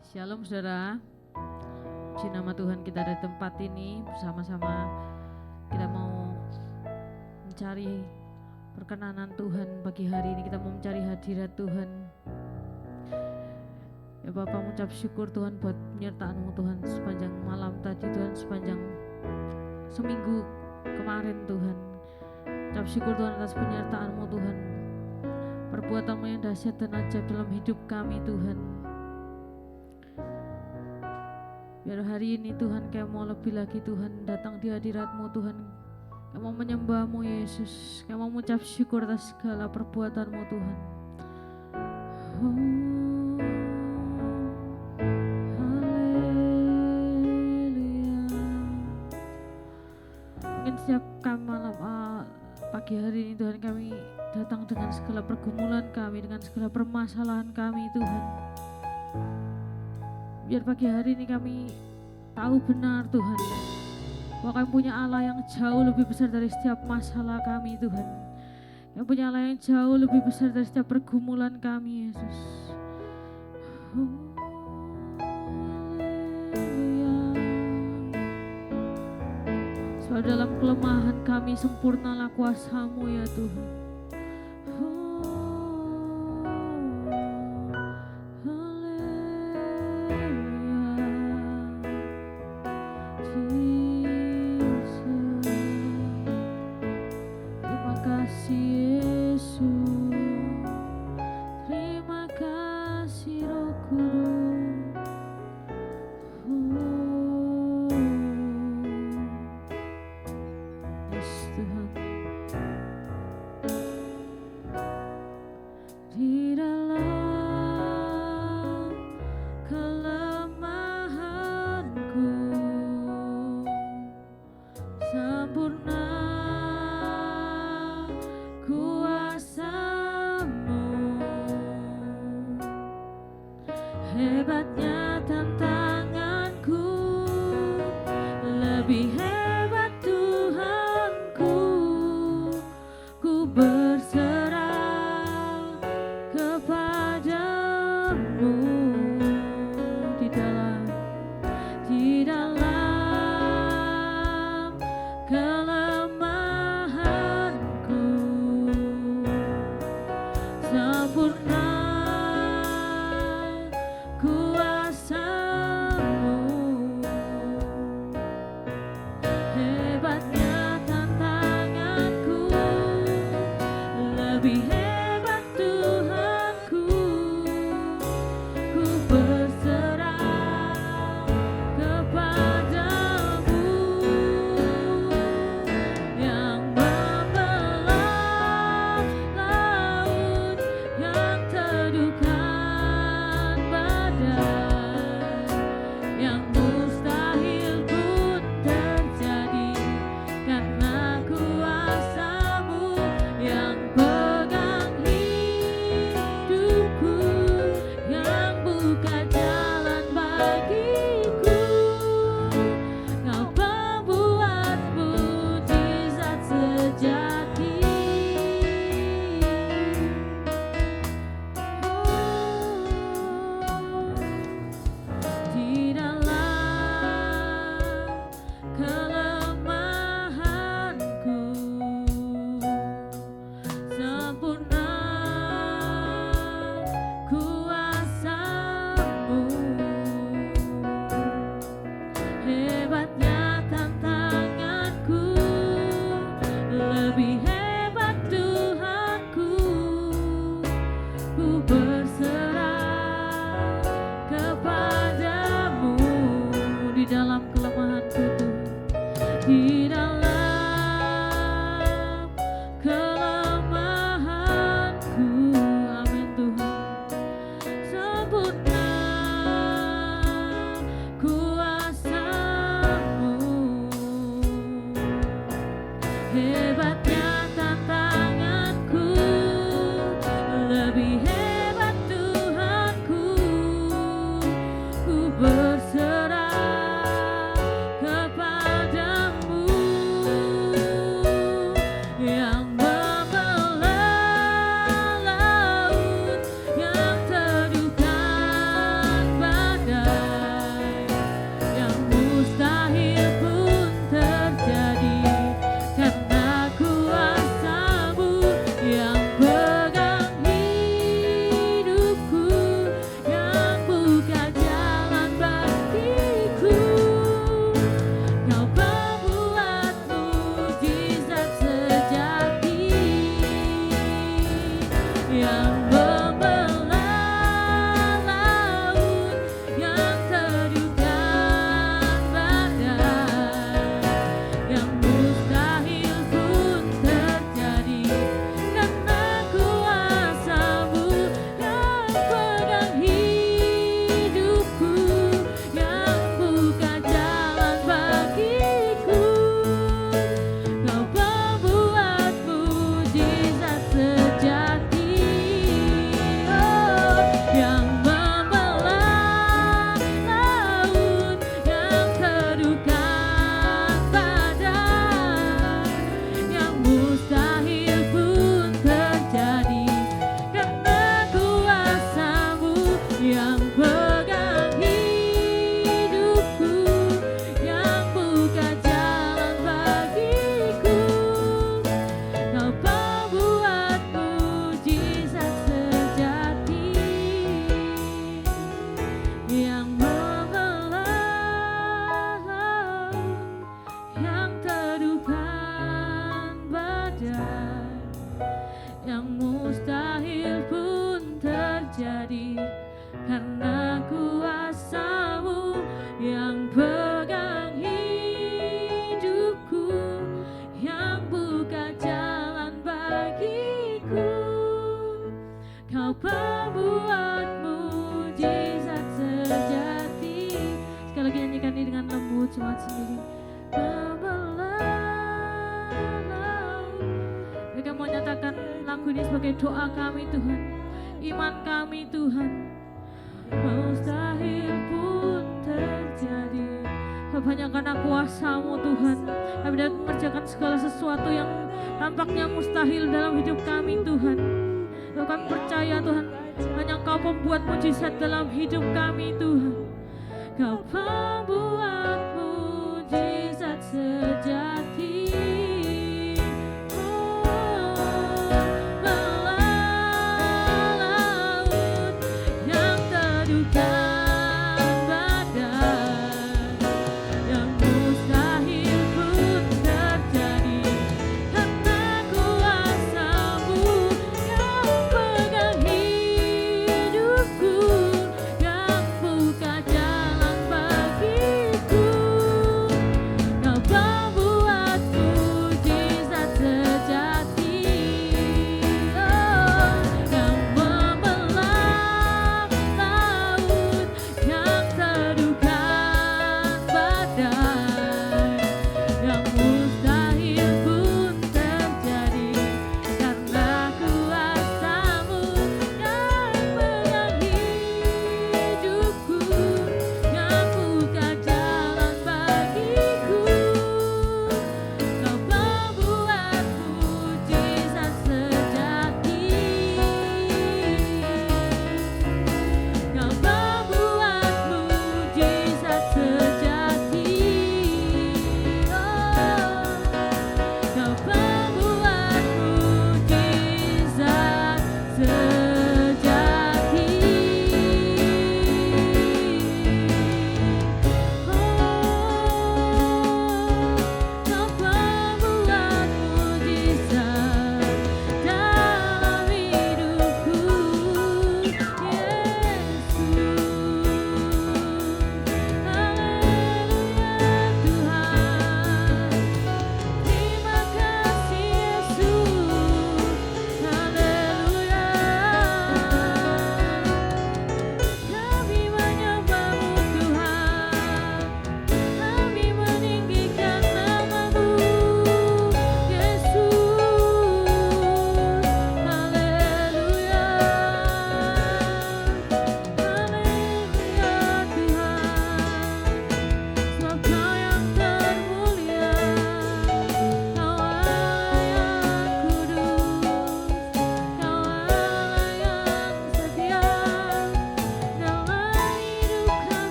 Shalom saudara, puji nama Tuhan kita ada di tempat ini bersama-sama. Kita mau mencari perkenanan Tuhan pagi hari ini, kita mau mencari hadirat Tuhan. Ya Bapak, mengucap syukur Tuhan buat penyertaan-Mu Tuhan sepanjang malam tadi Tuhan, sepanjang seminggu kemarin Tuhan. Ucap syukur Tuhan atas penyertaan-Mu Tuhan, perbuatan-Mu yang dahsyat dan ajaib dalam hidup kami Tuhan. Biar hari ini Tuhan kami mau lebih lagi Tuhan datang di hadirat-Mu Tuhan. Kami mau menyembah-Mu Yesus. Kami mau mengucap syukur atas segala perbuatan-Mu Tuhan. Haleluya. Mungkin setiap kami malam pagi hari ini Tuhan, kami datang dengan segala pergumulan kami, dengan segala permasalahan kami Tuhan. Biar pagi hari ini kami tahu benar Tuhan, bahwa kami punya Allah yang jauh lebih besar dari setiap masalah kami Tuhan. Kami punya Allah yang jauh lebih besar dari setiap pergumulan kami Yesus. Sebab dalam kelemahan kami sempurnalah kuasa-Mu ya Tuhan. Hebatnya tantanganku, lebih hebat Tuhanku. Ku berserah kepadamu di dalam kelemahanku, sempurna berserah kepadamu. Mereka mau nyatakan lagu ini sebagai doa kami Tuhan, iman kami Tuhan. Mustahil pun terjadi hanya karena kuasa-Mu Tuhan. Kami dapat mengerjakan segala sesuatu yang tampaknya mustahil dalam hidup kami Tuhan. Lalu kami percaya Tuhan, hanya Engkau pembuat mujizat dalam hidup kami Tuhan. Kau pembuat mujizat sejati.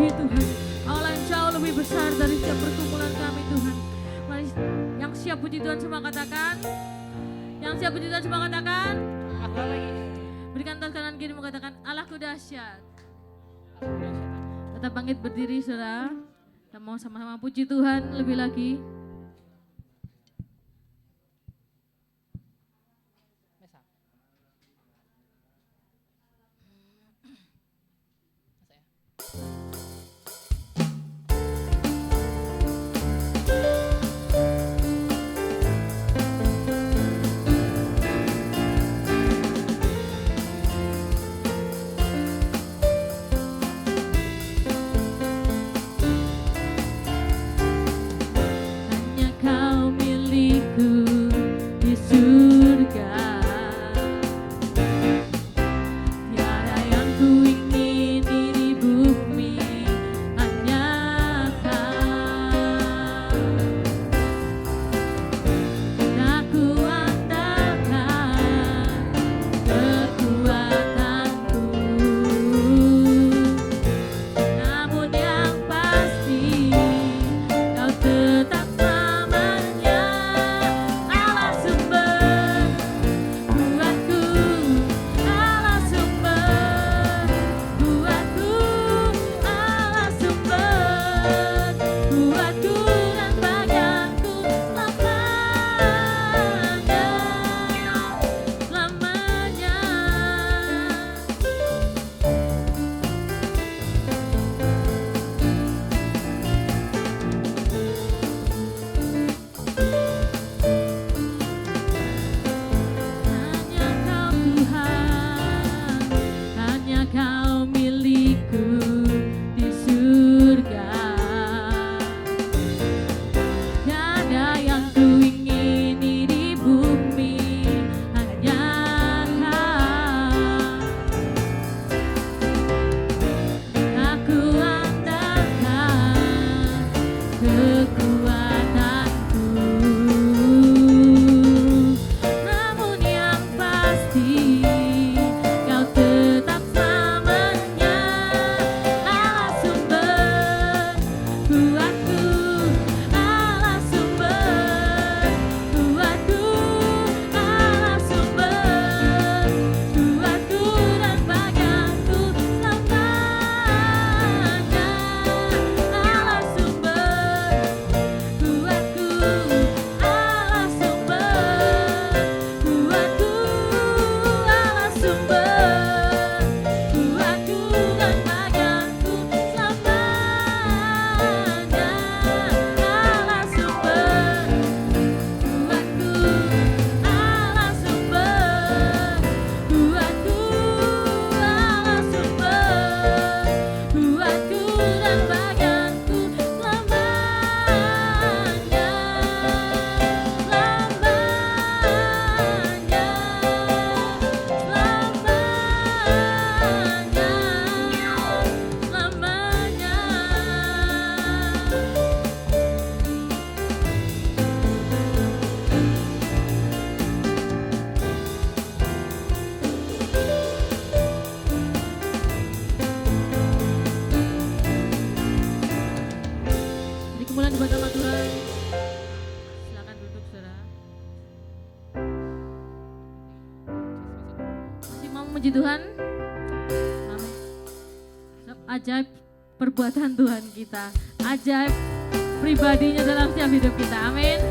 melebihi Tuhan. Allah yang jauh lebih besar dari setiap pergumulan kami Tuhan. Mari yang siap puji Tuhan semua katakan. Yang siap puji Tuhan semua katakan. Berikan tangan kanan kiri mengatakan Allahku dahsyat. Tetap bangkit berdiri saudara. Kita mau sama-sama puji Tuhan lebih lagi. Puji Tuhan. Ajaib perbuatan Tuhan kita, ajaib pribadinya dalam setiap hidup kita. Amin.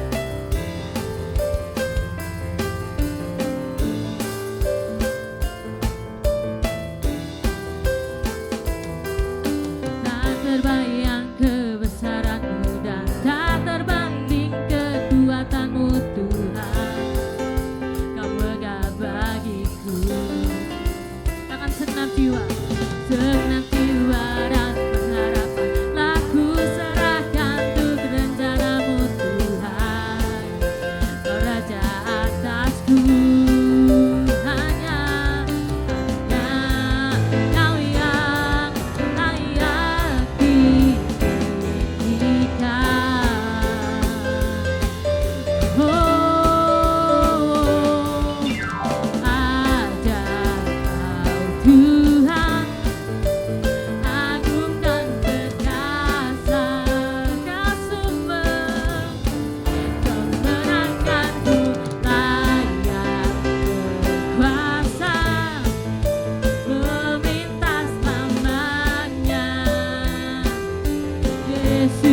Tak terbayang kebesaran-Mu dan tak terbanding kekuatan-Mu Tuhan. Kau megah bagiku. Tangan senam jiwa dan pengharapan, laku serahkan untuk rencana-Mu Tuhan.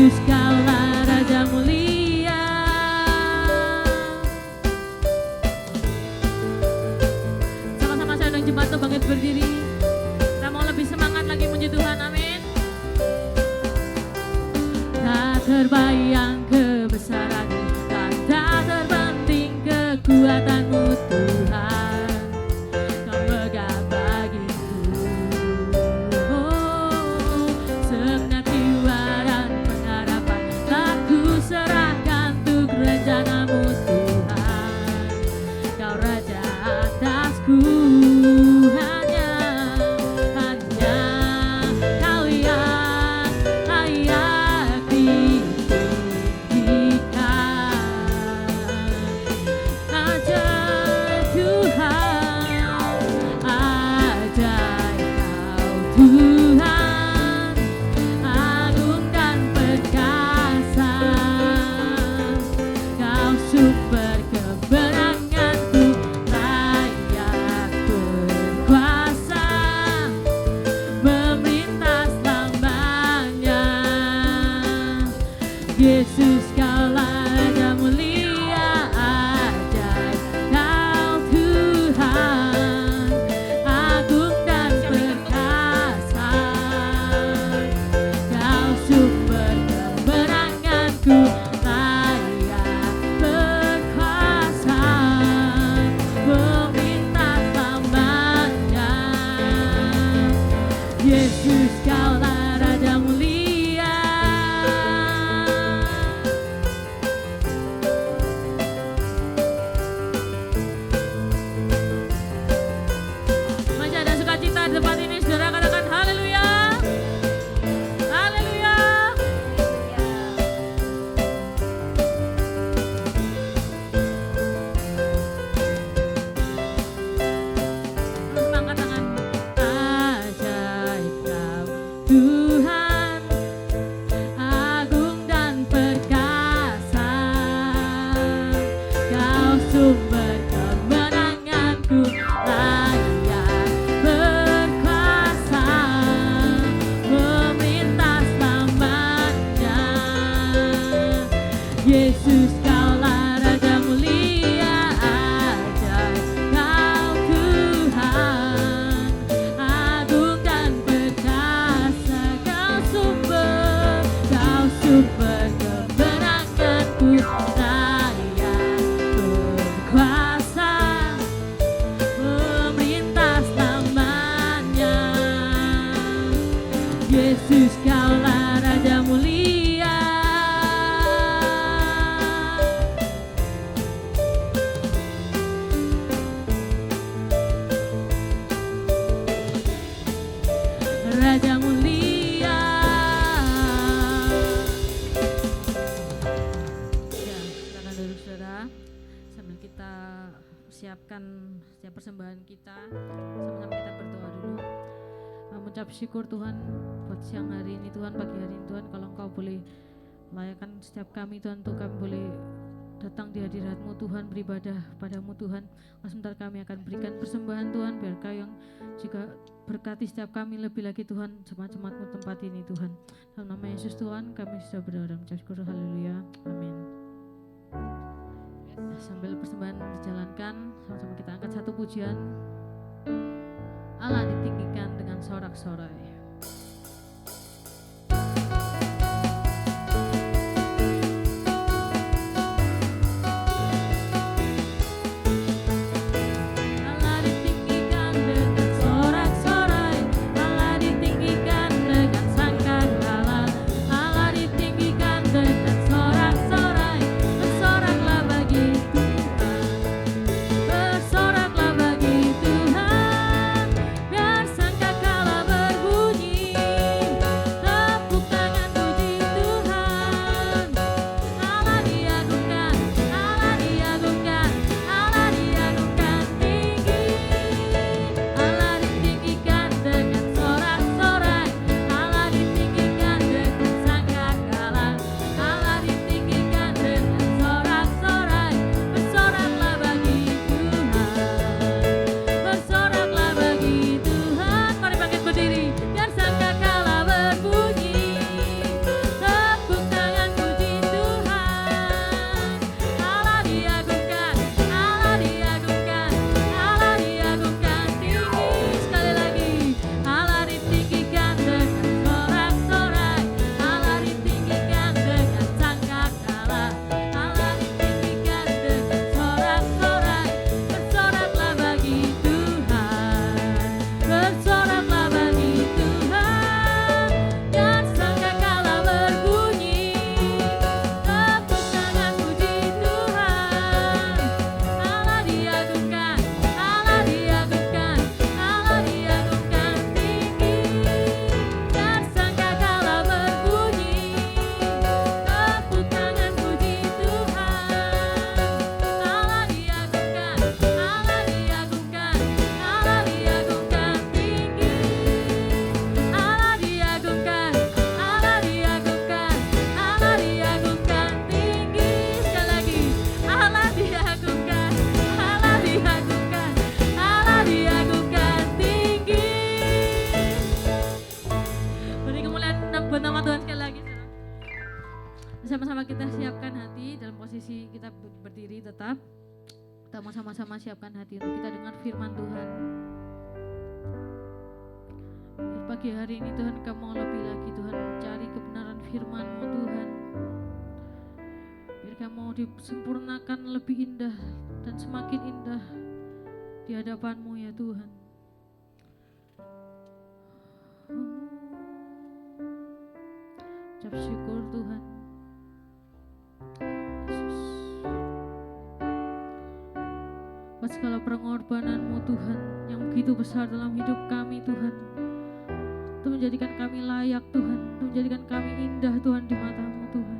Yesus kaulah Raja mulia. Sama-sama saya undang jemaat untuk bangkit berdiri. Kita mau lebih semangat lagi memuji Tuhan, amin. Tak terbayang kebesaran-Mu dan tak terpenting kekuatan-Mu Tuhan. Kau megah bagiku, oh, segenap jiwa dan pengharapan telah ku serahkan untuk rencana-Mu Tuhan. Kau Raja atasku, hanya Kau yang layak ditinggikan. Ajaib Tuhan, ajaib Kau Tuhan, agung dan perkasa. Kau sumber kebenaranku, layak berkuasa, memerintah selamanya. Yesus kaulah Raja mulia, ajaib Kau Tuhan, agung dan perkasa. Kau sumber kebenaranku, layak berkuasa, memerintah selamanya. Yesus kaulah Raja mulia. Masih ada sukacita di tempat ini, saudara, katakan haleluya. Haleluya. Terus angkat tangan. Ajaib Kau Tuhan, agung dan perkasa. Kau sumber kemenanganku, layak berkuasa, memerintah selamanya. Yesus kaulah Raja mulia, ajaib Kau Tuhan, agung dan perkasa. Kau sumber kebenaranku, layak berkuasa, memerintah selamanya. Yesus kaulah Raja mulia. Raja mulia. Ya, silakan duduk saudara. Sambil kita siapkan setiap persembahan kita, sama-sama kita berdoa dulu. Mengucap syukur Tuhan buat siang hari ini Tuhan, pagi hari ini Tuhan, kalau Engkau boleh layakkan setiap kami Tuhan, untuk kami boleh datang di hadirat-Mu Tuhan, beribadah padamu Tuhan. Sebentar kami akan berikan persembahan Tuhan, biar Kau yang juga berkati setiap kami lebih lagi Tuhan, jemaat-jemaat-Mu tempat ini Tuhan. Dalam nama Yesus Tuhan kami sudah berdoa dan mengucap syukur, haleluya, amin. Nah, sambil persembahan dijalankan, sama-sama kita angkat satu pujian. Allah ditinggikan dengan sorak-sorai. Bersoraklah bagi Tuhan, biar sangkakala berbunyi. Buat nama Tuhan sekali lagi. Sama-sama kita siapkan hati dalam posisi kita berdiri tetap. Kita mau sama-sama siapkan hati untuk kita dengar firman Tuhan. Pagi hari ini Tuhan, Kau mau lebih lagi Tuhan mencari kebenaran firman-Mu Tuhan. Biar Kau mau disempurnakan lebih indah dan semakin indah di hadapan-Mu ya Tuhan. Ucap syukur Tuhan. Buat segala pengorbanan-Mu Tuhan yang begitu besar dalam hidup kami Tuhan, untuk menjadikan kami layak Tuhan, untuk menjadikan kami indah Tuhan di mata-Mu Tuhan.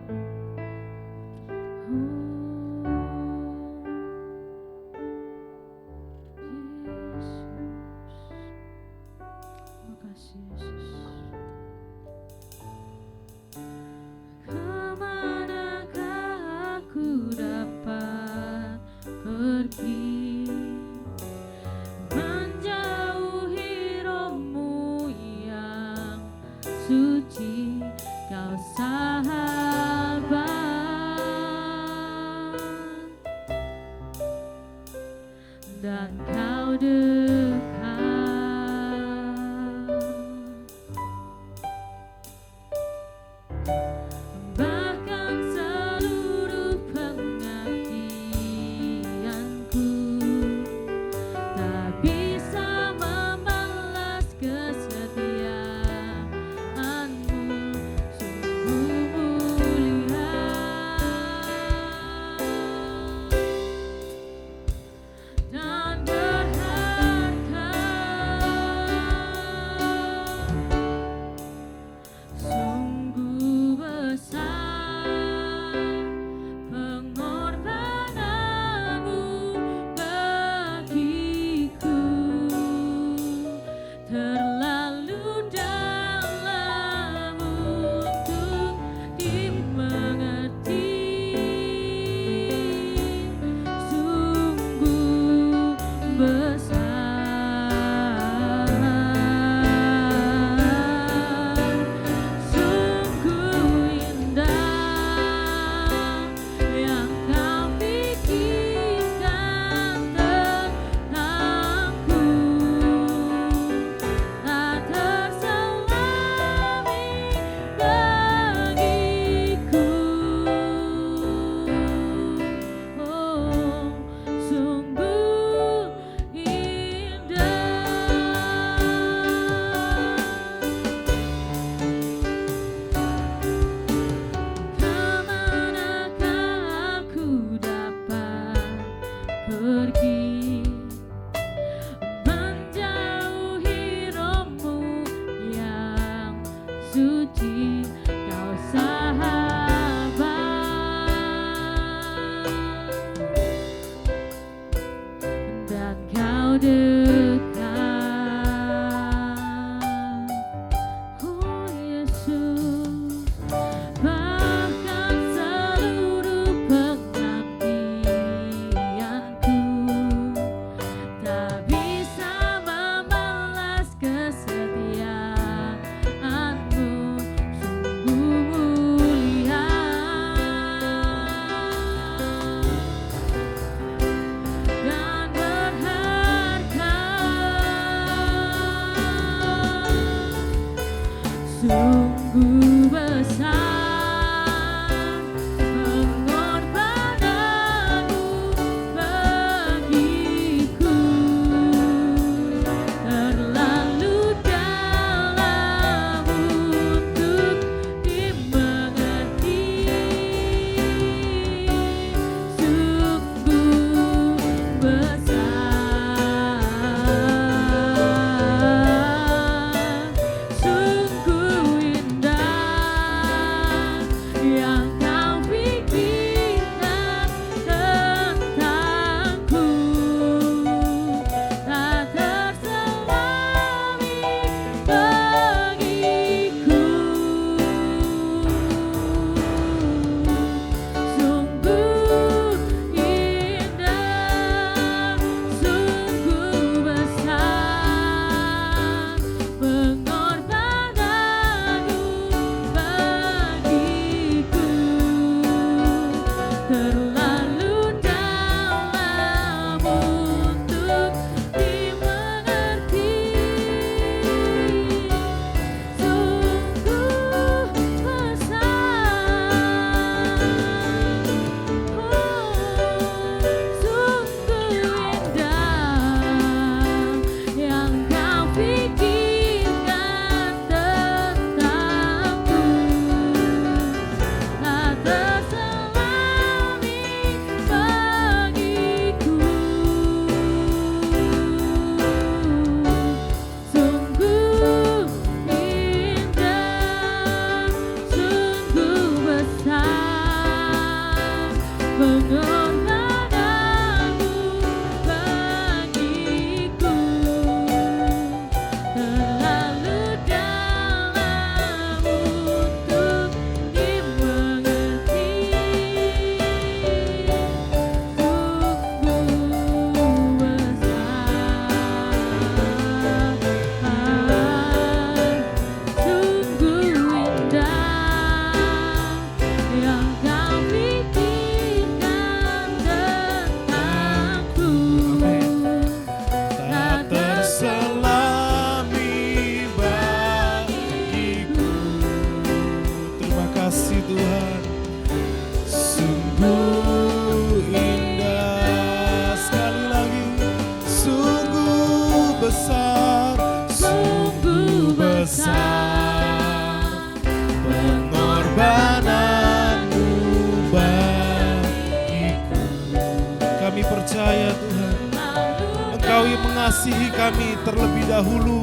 Engkau yang mengasihi kami terlebih dahulu.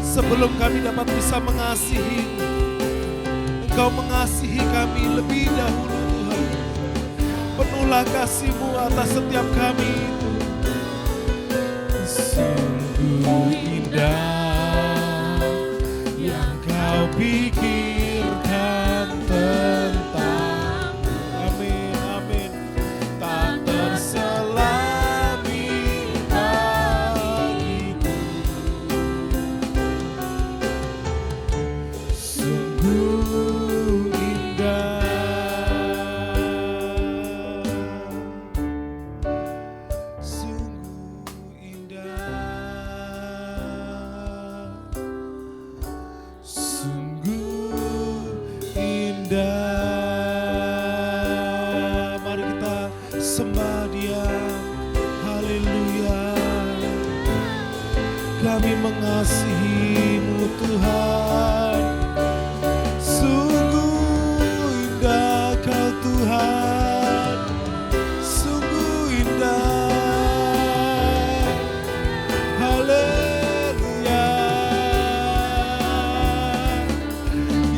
Sebelum kami dapat bisa mengasihi, Engkau mengasihi kami lebih dahulu Tuhan. Penuhlah kasih-Mu atas setiap kami. Sungguh indah yang Kau pikirkan tentang, amin, amin, tak terselami bagiku. Sungguh indah, sungguh indah, sungguh indah. Mari kita sembah Dia. Haleluya. Kami mengasihi-Mu Tuhan. Sungguh indah Kau Tuhan. Sungguh indah. Haleluya.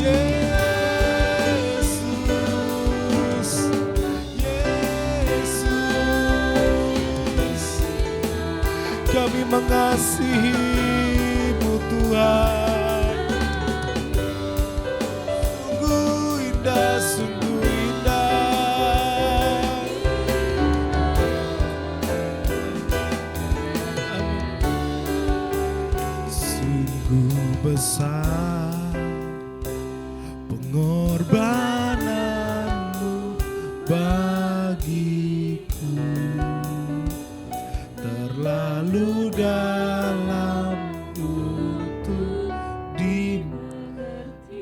Yesus, Yesus, kami mengasihi-Mu Tuhan. Sungguh indah, sungguh indah. Sungguh besar pengorbanan-Mu bagiku, terlalu dalam untuk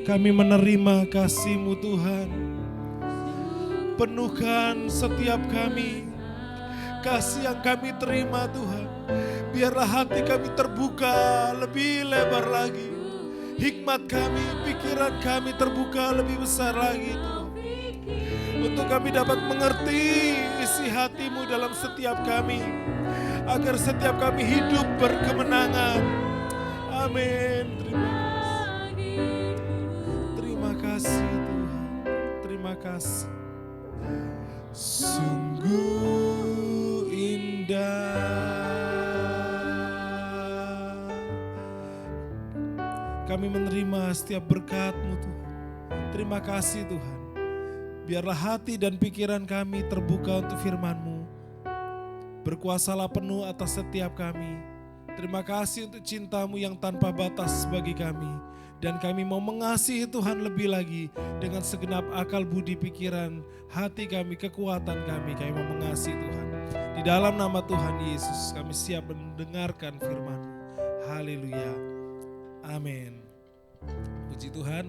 kami menerima kasih-Mu Tuhan. Penuhkan setiap kami, kasih yang kami terima Tuhan. Biarlah hati kami terbuka lebih lebar lagi. Hikmat kami, pikiran kami terbuka lebih besar lagi Tuhan. Untuk kami dapat mengerti isi hati-Mu dalam setiap kami. Agar setiap kami hidup berkemenangan. Amin. Terima kasih Tuhan. Terima kasih. Sungguh indah. Kami menerima setiap berkat-Mu Tuhan. Terima kasih Tuhan. Biarlah hati dan pikiran kami terbuka untuk firman-Mu. Berkuasalah penuh atas setiap kami. Terima kasih untuk cinta-Mu yang tanpa batas bagi kami. Dan kami mau mengasihi Tuhan lebih lagi dengan segenap akal budi pikiran, hati kami, kekuatan kami. Kami mau mengasihi Tuhan. Di dalam nama Tuhan Yesus kami siap mendengarkan firman-Mu. Haleluya. Amin. Puji Tuhan.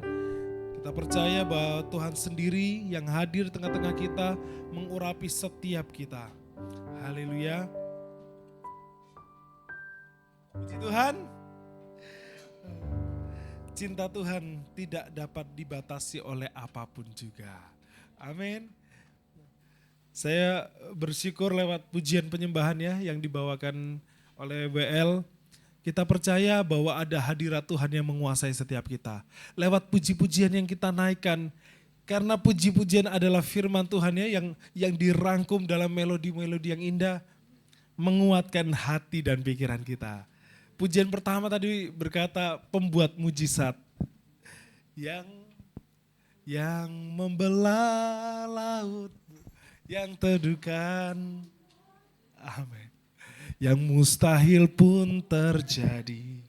Kita percaya bahwa Tuhan sendiri yang hadir di tengah-tengah kita mengurapi setiap kita. Haleluya. Puji Tuhan. Cinta Tuhan tidak dapat dibatasi oleh apapun juga. Amin. Saya bersyukur lewat pujian penyembahan ya yang dibawakan oleh WL. Kita percaya bahwa ada hadirat Tuhan yang menguasai setiap kita. Lewat puji-pujian yang kita naikkan. Karena puji-pujian adalah firman Tuhan ya yang dirangkum dalam melodi-melodi yang indah. Menguatkan hati dan pikiran kita. Pujian pertama tadi berkata pembuat mujizat yang membelah laut, yang teduhkan, amin, yang mustahil pun terjadi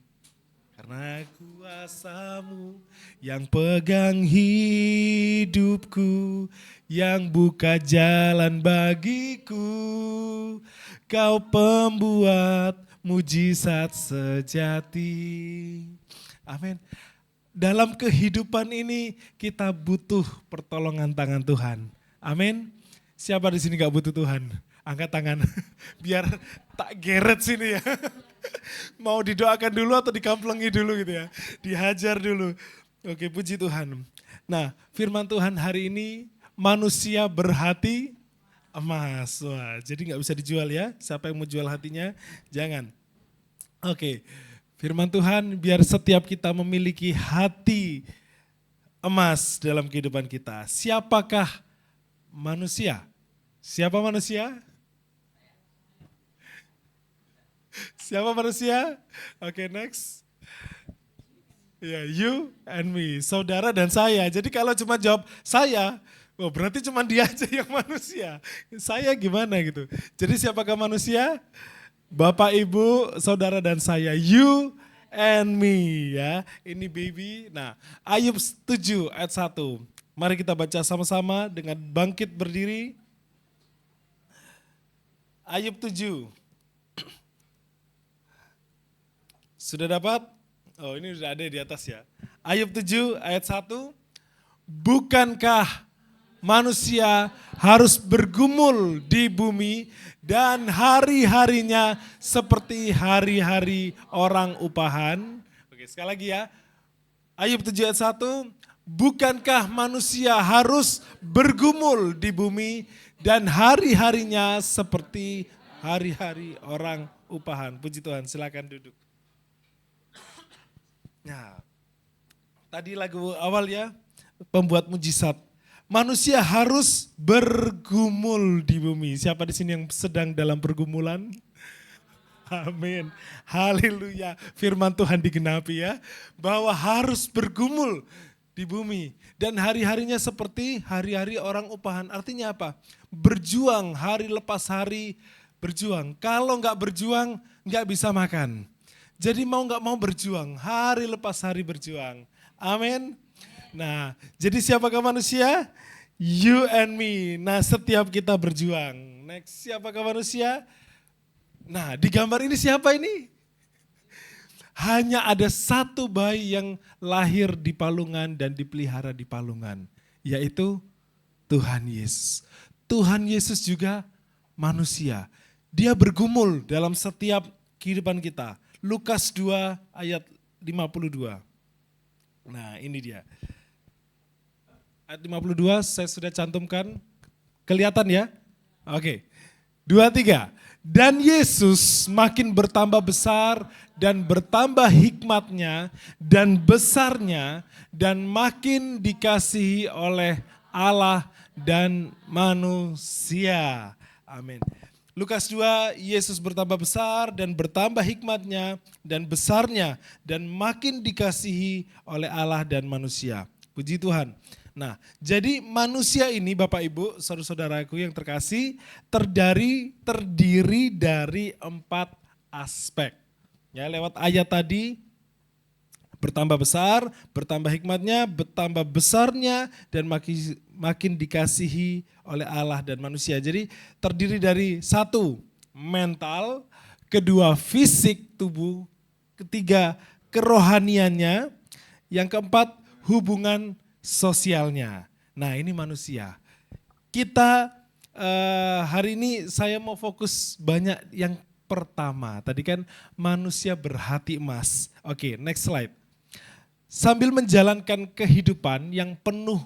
karena kuasa-Mu yang pegang hidupku, yang buka jalan bagiku. Kau pembuat mujizat sejati. Amin. Dalam kehidupan ini kita butuh pertolongan tangan Tuhan. Amin. Siapa di sini gak butuh Tuhan? Angkat tangan. Biar tak geret sini ya. Mau didoakan dulu atau dikamplengi dulu gitu ya. Dihajar dulu. Oke, puji Tuhan. Nah, firman Tuhan hari ini manusia berhati emas. Wah, jadi gak bisa dijual ya. Siapa yang mau jual hatinya? Jangan. Oke, firman Tuhan biar setiap kita memiliki hati emas dalam kehidupan kita. Siapakah manusia? Siapa manusia? Siapa manusia? Oke, next. Ya, you and me, saudara dan saya. Jadi kalau cuma jawab saya, oh berarti cuma dia aja yang manusia. Saya gimana gitu. Jadi siapakah manusia? Bapak, Ibu, saudara dan saya. You and me ya. Ini baby. Nah, Ayub 7 ayat 1. Mari kita baca sama-sama dengan bangkit berdiri. Ayub 7. Sudah dapat? Oh ini sudah ada di atas ya. Ayub 7 ayat 1. Bukankah manusia harus bergumul di bumi dan hari-harinya seperti hari-hari orang upahan? Oke, sekali lagi ya. Ayub 7 ayat 1. Bukankah manusia harus bergumul di bumi dan hari-harinya seperti hari-hari orang upahan? Puji Tuhan, silakan duduk. Nah, tadi lagu awal ya, pembuat mujizat. Manusia harus bergumul di bumi. Siapa di sini yang sedang dalam pergumulan? Amin. Haleluya. Firman Tuhan digenapi ya. Bahwa harus bergumul di bumi. Dan hari-harinya seperti hari-hari orang upahan. Artinya apa? Berjuang hari lepas hari berjuang. Kalau nggak berjuang nggak bisa makan. Jadi mau nggak mau berjuang, hari lepas hari berjuang. Amin. Nah, jadi siapakah manusia? You and me. Nah, setiap kita berjuang. Next, siapakah manusia? Nah, di gambar ini siapa ini? Hanya ada satu bayi yang lahir di palungan dan dipelihara di palungan, yaitu Tuhan Yesus. Tuhan Yesus juga manusia. Dia bergumul dalam setiap kehidupan kita. Lukas 2 ayat 52. Nah ini dia. Ayat 52 saya sudah cantumkan. Kelihatan ya? Oke. 2, 3. Dan Yesus makin bertambah besar dan bertambah hikmatnya dan besarnya dan makin dikasihi oleh Allah dan manusia. Amin. Lukas 2, Yesus bertambah besar dan bertambah hikmatnya dan besarnya dan makin dikasihi oleh Allah dan manusia. Puji Tuhan. Nah, jadi manusia ini Bapak Ibu, saudara-saudaraku yang terkasih, terdiri dari 4 aspek. Ya, lewat ayat tadi, bertambah besar, bertambah hikmatnya, bertambah besarnya, dan makin dikasihi oleh Allah dan manusia. Jadi terdiri dari 1, mental, 2, fisik tubuh, 3, kerohaniannya, yang 4, hubungan sosialnya. Nah ini manusia. Kita hari ini saya mau fokus banyak yang pertama. Tadi kan manusia berhati emas. Oke, next slide. Sambil menjalankan kehidupan yang penuh,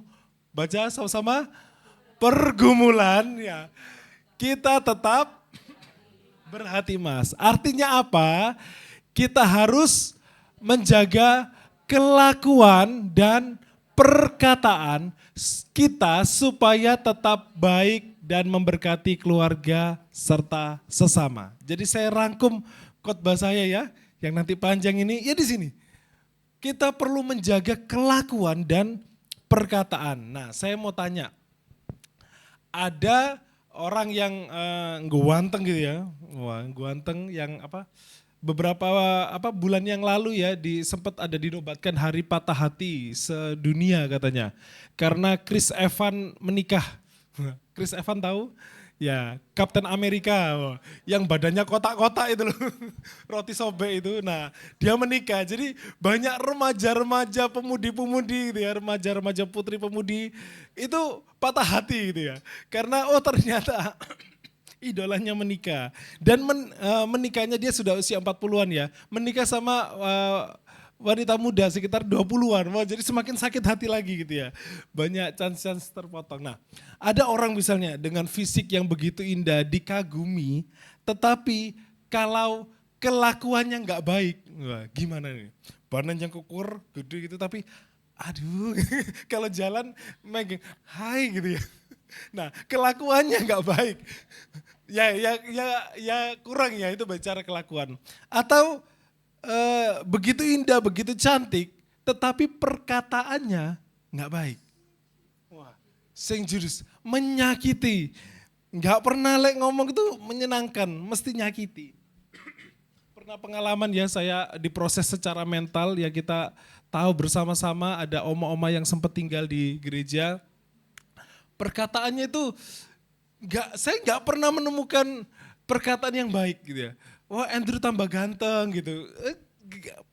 baca sama-sama, pergumulan ya. Kita tetap berhati emas. Artinya apa? Kita harus menjaga kelakuan dan perkataan kita supaya tetap baik dan memberkati keluarga serta sesama. Jadi saya rangkum khotbah saya ya, yang nanti panjang ini ya di sini. Kita perlu menjaga kelakuan dan perkataan. Nah, saya mau tanya, ada orang yang ganteng gitu ya, ganteng yang apa? Beberapa bulan yang lalu ya sempat ada dinobatkan hari patah hati sedunia katanya. Karena Chris Evans menikah. Chris Evans tahu? Ya, Kapten Amerika yang badannya kotak-kotak itu loh. Roti sobek itu. Nah, dia menikah. Jadi banyak remaja-remaja pemudi-pemudi gitu ya, remaja-remaja putri pemudi itu patah hati gitu ya. Karena ternyata idolanya menikah. Dan menikahnya dia sudah usia 40-an ya. Menikah sama wanita muda sekitar 20-an. Wah, jadi semakin sakit hati lagi gitu ya. Banyak chance-chance terpotong. Nah, ada orang misalnya dengan fisik yang begitu indah dikagumi, tetapi kalau kelakuannya nggak baik. Wah, gimana nih? Badan yang kukur, gede gitu tapi aduh kalau jalan megang hai gitu ya. Nah kelakuannya nggak baik. Ya kurang ya itu bicara kelakuan. Atau begitu indah, begitu cantik, tetapi perkataannya nggak baik. Wah, sing jurus menyakiti. Nggak pernah ngomong itu menyenangkan, mesti nyakiti. Pernah pengalaman ya saya diproses secara mental ya, kita tahu bersama-sama ada oma-oma yang sempat tinggal di gereja. Perkataannya itu saya nggak pernah menemukan perkataan yang baik gitu ya. Wah Andrew tambah ganteng gitu.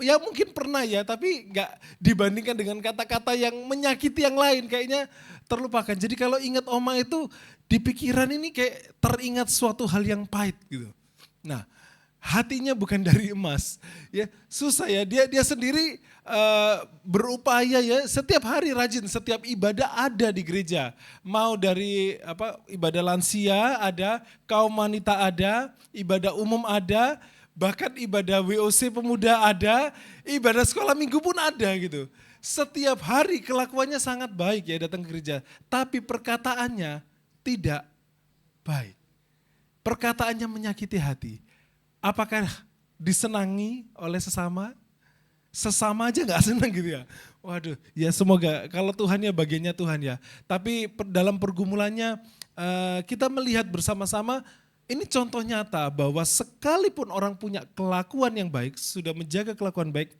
Ya mungkin pernah ya, tapi nggak dibandingkan dengan kata-kata yang menyakiti yang lain, kayaknya terlupakan. Jadi kalau ingat oma itu di pikiran ini kayak teringat suatu hal yang pahit gitu. Nah hatinya bukan dari emas, ya susah ya. Dia sendiri berupaya ya setiap hari rajin, setiap ibadah ada di gereja. Mau dari ibadah lansia ada, kaum wanita ada, ibadah umum ada, bahkan ibadah WOC pemuda ada, ibadah sekolah minggu pun ada gitu. Setiap hari kelakuannya sangat baik ya datang ke gereja, tapi perkataannya tidak baik. Perkataannya menyakiti hati. Apakah disenangi oleh sesama? Sesama aja gak senang gitu ya. Waduh, ya semoga kalau Tuhan ya bagiannya Tuhan ya. Tapi dalam pergumulannya kita melihat bersama-sama ini contoh nyata bahwa sekalipun orang punya kelakuan yang baik, sudah menjaga kelakuan baik,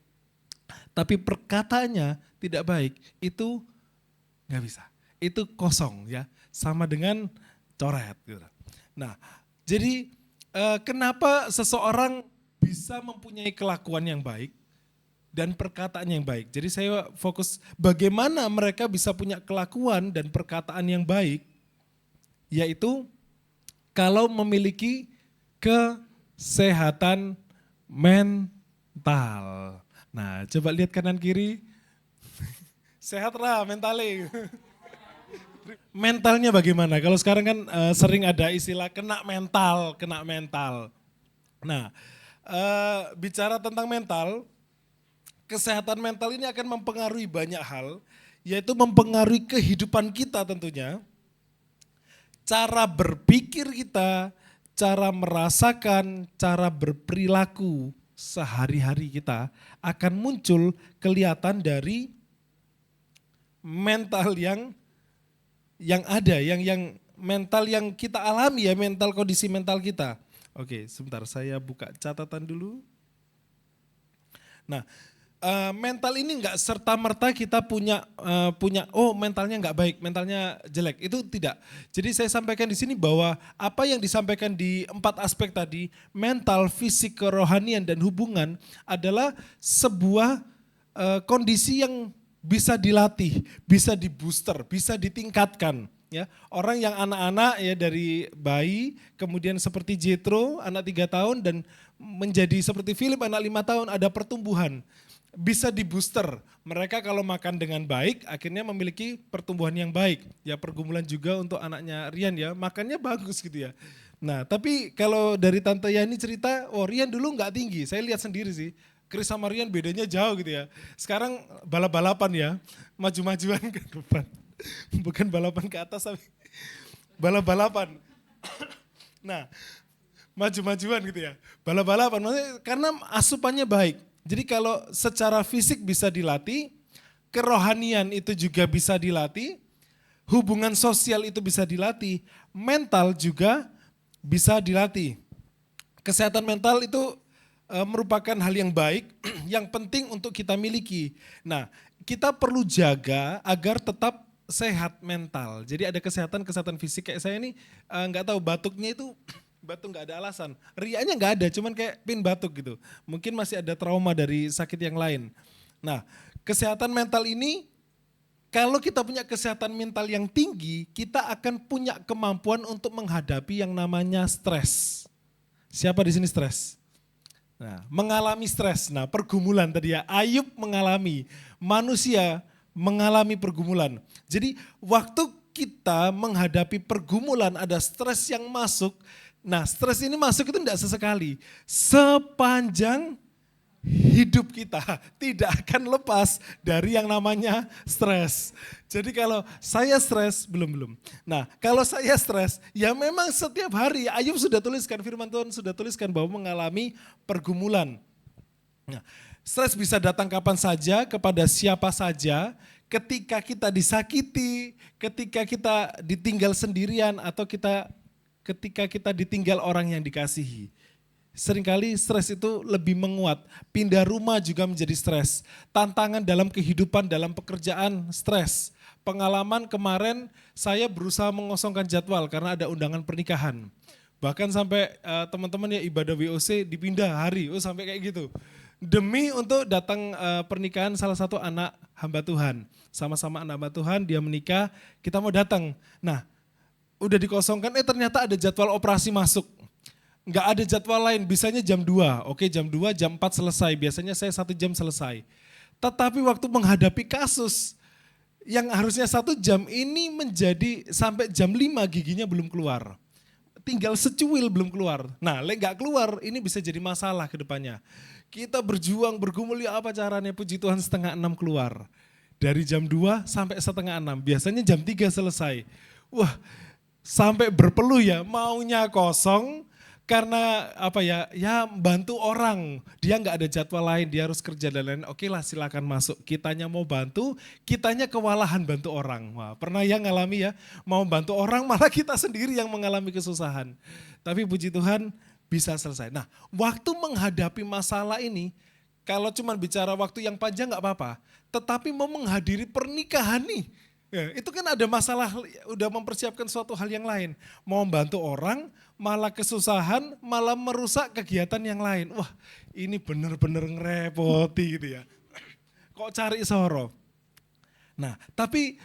tapi perkataannya tidak baik, itu gak bisa. Itu kosong ya, sama dengan coret gitu. Nah, jadi kenapa seseorang bisa mempunyai kelakuan yang baik dan perkataan yang baik. Jadi saya fokus bagaimana mereka bisa punya kelakuan dan perkataan yang baik, yaitu kalau memiliki kesehatan mental. Nah coba lihat kanan kiri, sehat lah mentalnya. Mentalnya bagaimana? Kalau sekarang kan sering ada istilah kena mental. Nah, bicara tentang mental, kesehatan mental ini akan mempengaruhi banyak hal, yaitu mempengaruhi kehidupan kita tentunya, cara berpikir kita, cara merasakan, cara berperilaku sehari-hari kita akan muncul kelihatan dari mental yang ada, yang mental yang kita alami ya, mental kondisi mental kita. Oke, sebentar saya buka catatan dulu. Nah, mental ini enggak serta-merta kita punya mentalnya enggak baik, mentalnya jelek, itu tidak. Jadi saya sampaikan di sini bahwa apa yang disampaikan di 4 aspek tadi, mental, fisik, kerohanian dan hubungan adalah sebuah kondisi yang bisa dilatih, bisa dibooster, bisa ditingkatkan. Ya, orang yang anak-anak ya dari bayi, kemudian seperti Jethro anak 3 tahun dan menjadi seperti Philip anak 5 tahun, ada pertumbuhan. Bisa dibooster. Mereka kalau makan dengan baik akhirnya memiliki pertumbuhan yang baik. Ya pergumulan juga untuk anaknya Rian ya, makannya bagus gitu ya. Nah tapi kalau dari Tante Yani cerita, Rian dulu nggak tinggi, saya lihat sendiri sih. Chris sama Rian bedanya jauh gitu ya. Sekarang balap-balapan ya, maju-majuan ke depan. Bukan balapan ke atas tapi balap-balapan. Nah, maju-majuan gitu ya. Balap-balapan maksudnya karena asupannya baik. Jadi kalau secara fisik bisa dilatih, kerohanian itu juga bisa dilatih, hubungan sosial itu bisa dilatih, mental juga bisa dilatih. Kesehatan mental itu merupakan hal yang baik, yang penting untuk kita miliki. Nah, kita perlu jaga agar tetap sehat mental. Jadi ada kesehatan fisik, kayak saya ini nggak tahu batuknya itu batuk nggak ada alasan, riaknya nggak ada, cuman kayak pin batuk gitu. Mungkin masih ada trauma dari sakit yang lain. Nah, kesehatan mental ini kalau kita punya kesehatan mental yang tinggi, kita akan punya kemampuan untuk menghadapi yang namanya stres. Siapa di sini stres? Nah, mengalami stres. Nah, pergumulan tadi ya, Ayub mengalami, manusia mengalami pergumulan. Jadi waktu kita menghadapi pergumulan, ada stres yang masuk, Nah, stres ini masuk itu tidak sesekali. Sepanjang hidup kita tidak akan lepas dari yang namanya stres. Jadi kalau saya stres, belum. Nah, kalau saya stres, ya memang setiap hari, Ayub sudah tuliskan, firman Tuhan sudah tuliskan bahwa mengalami pergumulan. Nah, stres bisa datang kapan saja, kepada siapa saja, ketika kita disakiti, ketika kita ditinggal sendirian, atau ketika kita ditinggal orang yang dikasihi. Seringkali stres itu lebih menguat, pindah rumah juga menjadi stres, tantangan dalam kehidupan, dalam pekerjaan, stres. Pengalaman kemarin saya berusaha mengosongkan jadwal karena ada undangan pernikahan. Bahkan sampai teman-teman ya ibadah WOC dipindah hari, sampai kayak gitu. Demi untuk datang pernikahan salah satu anak hamba Tuhan. Sama-sama anak hamba Tuhan, dia menikah, kita mau datang. Nah, udah dikosongkan, ternyata ada jadwal operasi masuk. Nggak ada jadwal lain, bisanya jam 2. Oke, jam 2, jam 4 selesai. Biasanya saya 1 jam selesai. Tetapi waktu menghadapi kasus yang harusnya 1 jam ini menjadi sampai jam 5 giginya belum keluar. Tinggal secuil belum keluar. Nah, nggak keluar, ini bisa jadi masalah ke depannya. Kita berjuang, bergumul, ya apa caranya, puji Tuhan 5:30 keluar. Dari jam 2 sampai 5:30, biasanya jam 3 selesai. Wah, sampai berpeluh ya, maunya kosong, karena bantu orang, dia nggak ada jadwal lain, dia harus kerja dan lain-lain. Oke lah, silakan masuk. Kitanya mau bantu, kitanya kewalahan bantu orang. Wah, pernah yang ngalami ya, mau bantu orang malah kita sendiri yang mengalami kesusahan. Tapi puji Tuhan bisa selesai. Nah, waktu menghadapi masalah ini, kalau cuma bicara waktu yang panjang nggak apa-apa, tetapi mau menghadiri pernikahan nih, ya, itu kan ada masalah, udah mempersiapkan suatu hal yang lain. Mau membantu orang, malah kesusahan, malah merusak kegiatan yang lain. Wah, ini benar-benar ngerepoti gitu ya. Kok cari soro? Nah, tapi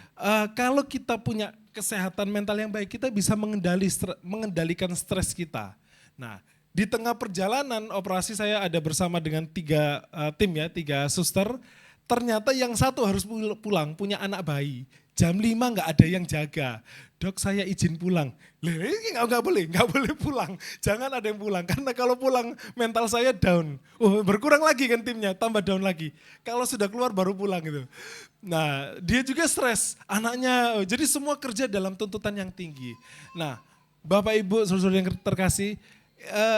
kalau kita punya kesehatan mental yang baik, kita bisa mengendalikan stres kita. Nah, di tengah perjalanan operasi saya ada bersama dengan 3 tim ya, 3 suster. Ternyata yang satu harus pulang, punya anak bayi. Jam 5 nggak ada yang jaga. Dok, saya izin pulang. Ini nggak boleh pulang. Jangan ada yang pulang, karena kalau pulang mental saya down. Berkurang lagi kan timnya, tambah down lagi. Kalau sudah keluar baru pulang gitu. Nah, dia juga stres, anaknya. Jadi semua kerja dalam tuntutan yang tinggi. Nah, Bapak Ibu, saudara yang terkasih,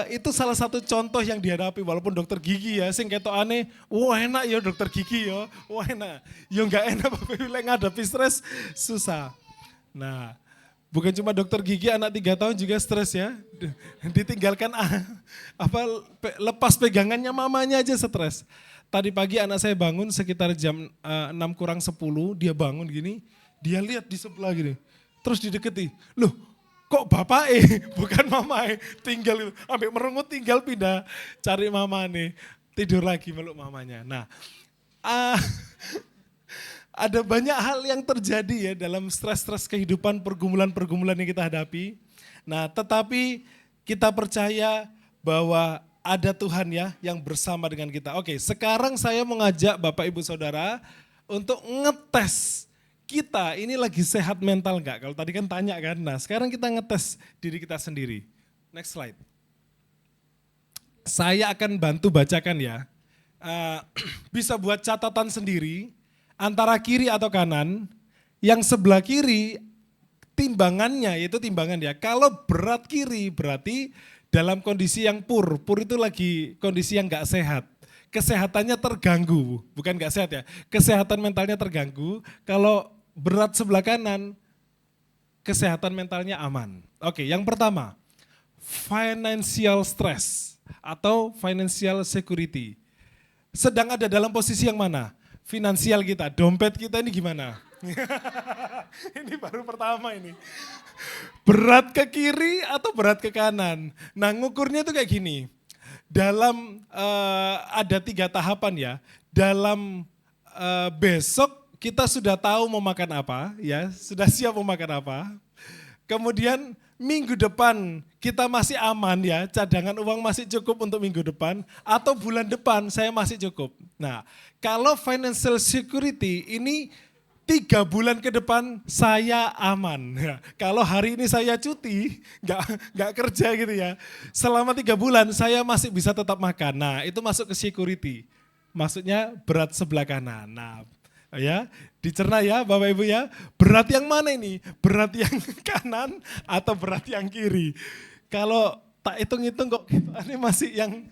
itu salah satu contoh yang dihadapi, walaupun dokter gigi ya, sing ketok aneh, wah enak ya dokter gigi ya, wah enak. Ya enggak enak Bapak Ibu, ngadapi stres susah. Nah, bukan cuma dokter gigi, anak 3 tahun juga stres ya, ditinggalkan lepas pegangannya mamanya aja stres. Tadi pagi anak saya bangun sekitar jam 6 kurang 10, dia bangun gini, dia lihat di sebelah gini, terus dideketi, loh kok bapak bukan mama tinggal itu, sampai merengut, tinggal pindah cari mama nih, tidur lagi meluk mamanya. Nah, ada banyak hal yang terjadi ya dalam stres-stres kehidupan, pergumulan-pergumulan yang kita hadapi. Nah, tetapi kita percaya bahwa ada Tuhan ya yang bersama dengan kita. Oke, sekarang saya mengajak Bapak Ibu Saudara untuk ngetes kita ini lagi sehat mental enggak? Kalau tadi kan tanya kan, nah sekarang kita ngetes diri kita sendiri. Next slide. Saya akan bantu bacakan ya. Bisa buat catatan sendiri, antara kiri atau kanan, yang sebelah kiri timbangannya, yaitu timbangan ya. Kalau berat kiri berarti dalam kondisi yang pur itu lagi kondisi yang enggak sehat. Kesehatannya terganggu, bukan enggak sehat ya, kesehatan mentalnya terganggu. Kalau berat sebelah kanan, kesehatan mentalnya aman. Oke, yang pertama, financial stress atau financial security. Sedang ada dalam posisi yang mana? Finansial kita, dompet kita ini gimana? Ini baru pertama ini. Berat ke kiri atau berat ke kanan? Nah, ngukurnya tuh kayak gini. Dalam ada 3 tahapan ya. Dalam besok kita sudah tahu mau makan apa, ya, sudah siap mau makan apa. Kemudian minggu depan kita masih aman ya, cadangan uang masih cukup untuk minggu depan, atau bulan depan saya masih cukup. Nah, kalau financial security ini 3 bulan ke depan saya aman. Ya, kalau hari ini saya cuti, nggak kerja gitu ya. Selama 3 bulan saya masih bisa tetap makan. Nah itu masuk ke security. Maksudnya berat sebelah kanan. Nah ya dicerna ya Bapak Ibu ya. Berat yang mana ini? Berat yang kanan atau berat yang kiri? Kalau tak hitung-hitung kok ini masih yang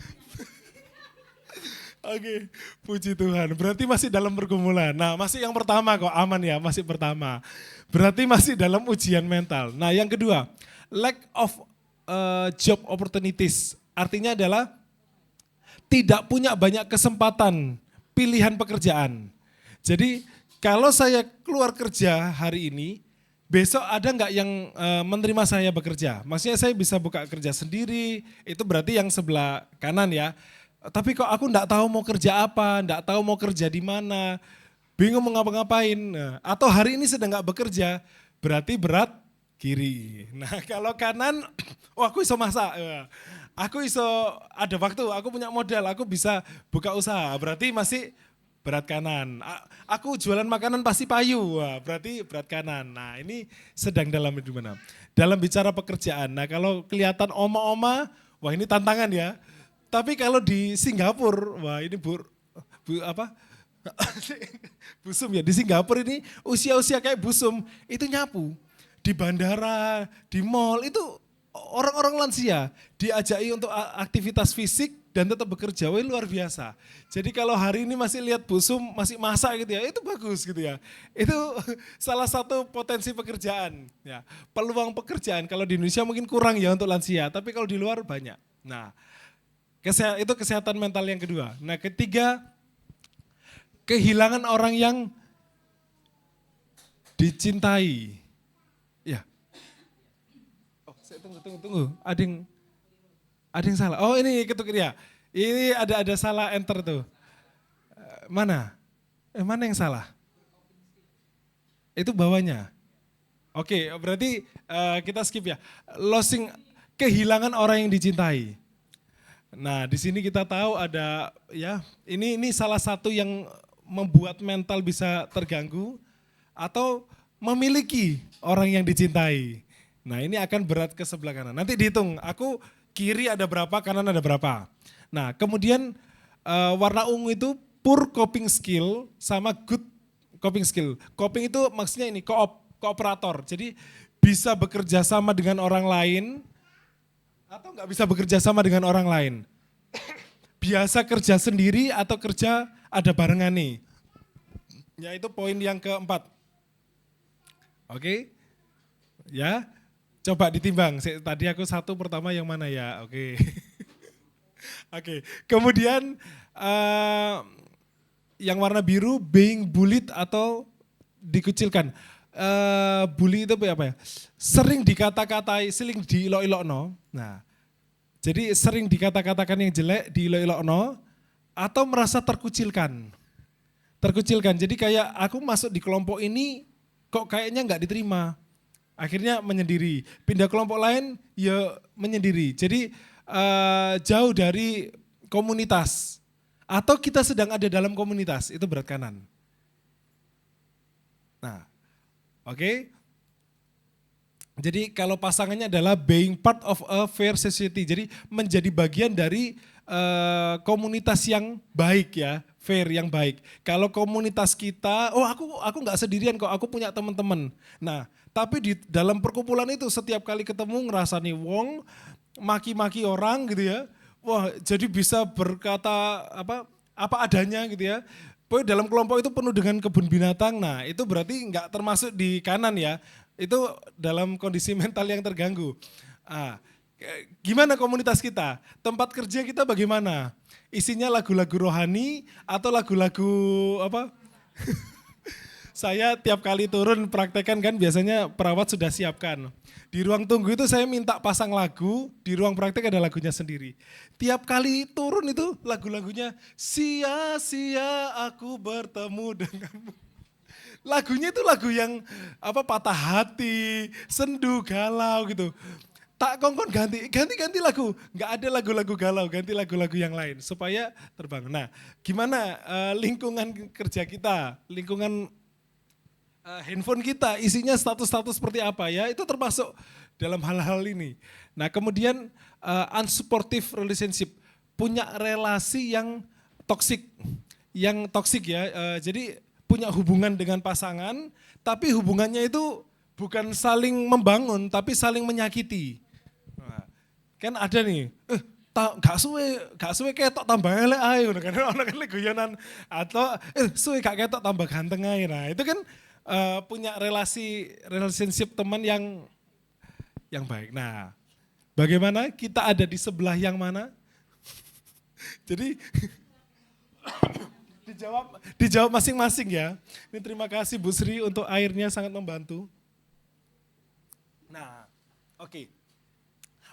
Oke, puji Tuhan. Berarti masih dalam pergumulan. Nah, masih yang pertama kok, aman ya, masih pertama. Berarti masih dalam ujian mental. Nah, yang kedua, lack of job opportunities. Artinya adalah tidak punya banyak kesempatan pilihan pekerjaan. Jadi, kalau saya keluar kerja hari ini, besok ada nggak yang menerima saya bekerja? Maksudnya saya bisa buka kerja sendiri, itu berarti yang sebelah kanan ya. Tapi kok aku enggak tahu mau kerja apa, enggak tahu mau kerja di mana, bingung mau ngapa-ngapain. Nah, atau hari ini sedang enggak bekerja, berarti berat kiri. Nah kalau kanan, oh aku iso masak, aku iso ada waktu, aku punya modal, aku bisa buka usaha, berarti masih berat kanan. Aku jualan makanan pasti payu, wah, berarti berat kanan. Nah ini sedang dalam di mana? Dalam bicara pekerjaan. Nah kalau kelihatan oma-oma, wah ini tantangan ya. Tapi kalau di Singapura, wah ini apa? Busum ya, di Singapura ini usia-usia kayak Busum itu nyapu. Di bandara, di mall itu orang-orang lansia diajaki untuk aktivitas fisik dan tetap bekerja, wah luar biasa. Jadi kalau hari ini masih lihat Busum masih masak gitu ya, itu bagus gitu ya. Itu salah satu potensi pekerjaan. Ya, peluang pekerjaan kalau di Indonesia mungkin kurang ya untuk lansia, tapi kalau di luar banyak. Nah, itu kesehatan mental yang kedua. Nah ketiga, kehilangan orang yang dicintai. Ya. Oh, saya tunggu. Ada yang salah. Oh ini ketuk ya. Ini ada salah enter tuh. Mana? Mana yang salah? Itu bawahnya. Oke, berarti kita skip ya. Losing, kehilangan orang yang dicintai. Nah, di sini kita tahu ada ya, ini salah satu yang membuat mental bisa terganggu atau memiliki orang yang dicintai. Nah, ini akan berat ke sebelah kanan. Nanti dihitung, aku kiri ada berapa, kanan ada berapa. Nah, kemudian warna ungu itu poor coping skill sama good coping skill. Coping itu maksudnya ini kooperator. Jadi bisa bekerja sama dengan orang lain atau nggak bisa bekerja sama dengan orang lain. Biasa kerja sendiri atau kerja ada barengan nih. Yaitu poin yang keempat. Oke, ya coba ditimbang. Tadi aku satu pertama yang mana ya, oke. Oke, kemudian yang warna biru being bullied atau dikucilkan. Bully itu apa ya? Sering dikata-katai, sering diilok-ilokno. Nah, jadi sering dikata-katakan yang jelek, diilok-ilokno atau merasa terkucilkan. Terkucilkan. Jadi kayak aku masuk di kelompok ini kok kayaknya nggak diterima. Akhirnya menyendiri. Pindah kelompok lain ya menyendiri. Jadi jauh dari komunitas. Atau kita sedang ada dalam komunitas, itu berat kanan. Nah, oke. Jadi kalau pasangannya adalah being part of a fair society, jadi menjadi bagian dari komunitas yang baik ya, fair yang baik. Kalau komunitas kita, oh aku nggak sendirian kok, aku punya teman-teman. Nah, tapi di dalam perkumpulan itu setiap kali ketemu ngerasani wong, maki-maki orang gitu ya, wah jadi bisa berkata apa adanya gitu ya. Pokoknya dalam kelompok itu penuh dengan kebun binatang, nah itu berarti nggak termasuk di kanan ya. Itu dalam kondisi mental yang terganggu. Gimana komunitas kita? Tempat kerja kita bagaimana? Isinya lagu-lagu rohani atau lagu-lagu apa? Saya tiap kali turun praktekan kan biasanya perawat sudah siapkan. Di ruang tunggu itu saya minta pasang lagu, di ruang praktek ada lagunya sendiri. Tiap kali turun itu lagu-lagunya, sia-sia aku bertemu denganmu. Lagunya itu lagu yang patah hati, sendu, galau gitu. Tak kongkon ganti lagu. Nggak ada lagu-lagu galau, ganti lagu-lagu yang lain supaya terbang. Nah, gimana lingkungan kerja kita, lingkungan handphone kita isinya status-status seperti apa ya, itu termasuk dalam hal-hal ini. Nah kemudian unsupportive relationship, punya relasi yang toksik ya, jadi punya hubungan dengan pasangan, tapi hubungannya itu bukan saling membangun, tapi saling menyakiti. Nah, kan ada nih, gak suwe ketok tambah elek ae ngono kan, ono kan guyonan, atau suwe gak ketok tambah ganteng ae. Nah, itu kan punya relationship teman yang baik. Nah, bagaimana kita ada di sebelah yang mana? Jadi dijawab masing-masing ya. Ini terima kasih Bu Sri untuk airnya sangat membantu. Nah, oke.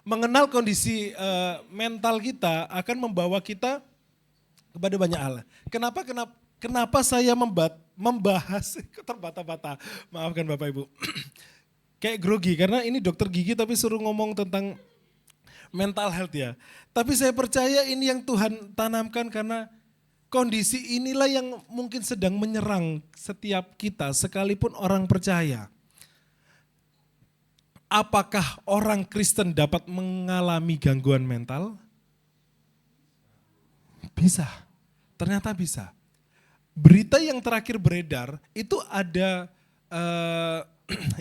Mengenal kondisi mental kita akan membawa kita kepada banyak hal. Kenapa saya membahas terbata-bata, maafkan Bapak Ibu. Kayak grogi karena ini dokter gigi tapi suruh ngomong tentang mental health ya. Tapi saya percaya ini yang Tuhan tanamkan karena kondisi inilah yang mungkin sedang menyerang setiap kita sekalipun orang percaya. Apakah orang Kristen dapat mengalami gangguan mental? Bisa, ternyata bisa. Berita yang terakhir beredar itu ada,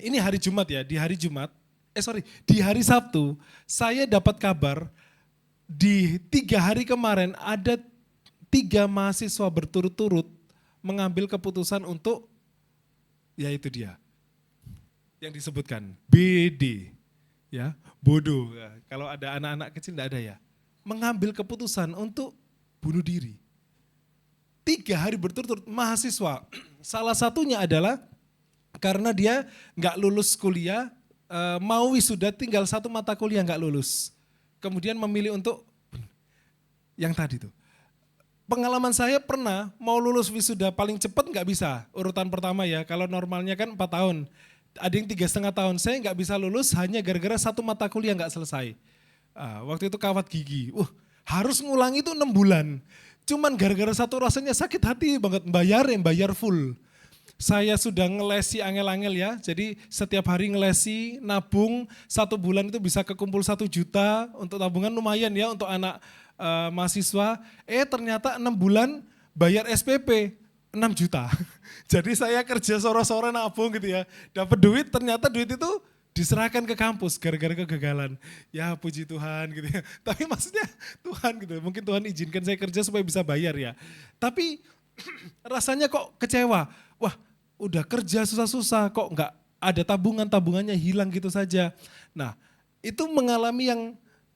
ini hari Jumat ya, di hari Sabtu saya dapat kabar di 3 hari kemarin ada 3 mahasiswa berturut-turut mengambil keputusan untuk, ya itu dia, yang disebutkan BD, ya bodoh. Ya, kalau ada anak-anak kecil tidak ada ya, mengambil keputusan untuk bunuh diri. 3 hari berturut-turut mahasiswa. Salah satunya adalah karena dia nggak lulus kuliah, mau wisuda tinggal 1 mata kuliah nggak lulus. Kemudian memilih untuk yang tadi tuh. Pengalaman saya pernah mau lulus wisuda paling cepat nggak bisa, urutan pertama ya, kalau normalnya kan 4 tahun. Ada yang 3,5 tahun, saya nggak bisa lulus hanya gara-gara 1 mata kuliah nggak selesai. Waktu itu kawat gigi, harus ngulangi itu 6 bulan. Cuman gara-gara satu rasanya sakit hati banget, bayar full. Saya sudah ngelesi angel-angel ya, jadi setiap hari ngelesi, nabung, 1 bulan itu bisa kekumpul 1 juta, untuk tabungan lumayan ya untuk anak mahasiswa. Ternyata 6 bulan bayar SPP 6 juta. Jadi saya kerja sore-sore nabung gitu ya, dapat duit, ternyata duit itu diserahkan ke kampus gara-gara kegagalan. Ya puji Tuhan gitu ya. Tapi maksudnya Tuhan gitu, mungkin Tuhan izinkan saya kerja supaya bisa bayar ya. Tapi rasanya kok kecewa. Wah udah kerja susah-susah kok nggak ada tabungannya hilang gitu saja. Nah itu mengalami yang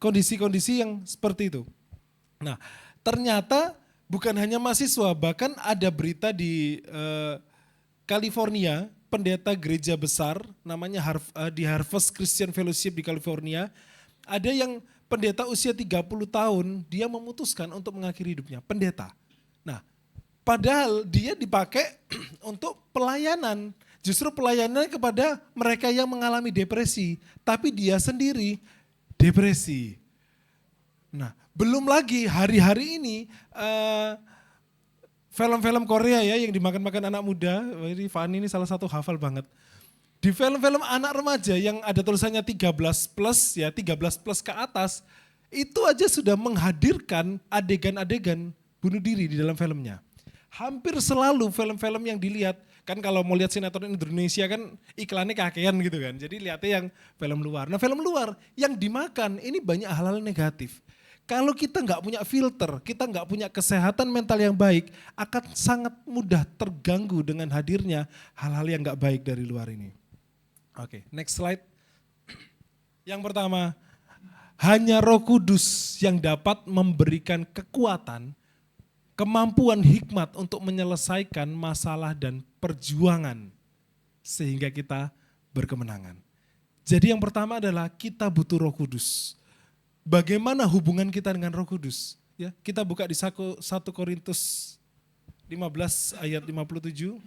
kondisi-kondisi yang seperti itu. Nah ternyata bukan hanya mahasiswa, bahkan ada berita di California, pendeta gereja besar namanya di Harvest Christian Fellowship di California, ada yang pendeta usia 30 tahun, dia memutuskan untuk mengakhiri hidupnya, pendeta. Nah, padahal dia dipakai untuk pelayanan, justru pelayanannya kepada mereka yang mengalami depresi, tapi dia sendiri depresi. Nah, belum lagi hari-hari ini film-film Korea ya yang dimakan-makan anak muda, ini Fani ini salah satu hafal banget. Di film-film anak remaja yang ada tulisannya 13 plus ya, 13 plus ke atas, itu aja sudah menghadirkan adegan-adegan bunuh diri di dalam filmnya. Hampir selalu film-film yang dilihat, kan kalau mau lihat sinetron Indonesia kan iklannya kakean gitu kan, jadi lihatnya yang film luar. Nah film luar yang dimakan ini banyak hal-hal negatif. Kalau kita nggak punya filter, kita nggak punya kesehatan mental yang baik, akan sangat mudah terganggu dengan hadirnya hal-hal yang nggak baik dari luar ini. Oke, next slide. Yang pertama, hanya Roh Kudus yang dapat memberikan kekuatan, kemampuan hikmat untuk menyelesaikan masalah dan perjuangan sehingga kita berkemenangan. Jadi yang pertama adalah kita butuh Roh Kudus. Bagaimana hubungan kita dengan Roh Kudus? Ya, kita buka di 1 Korintus 15 ayat 57.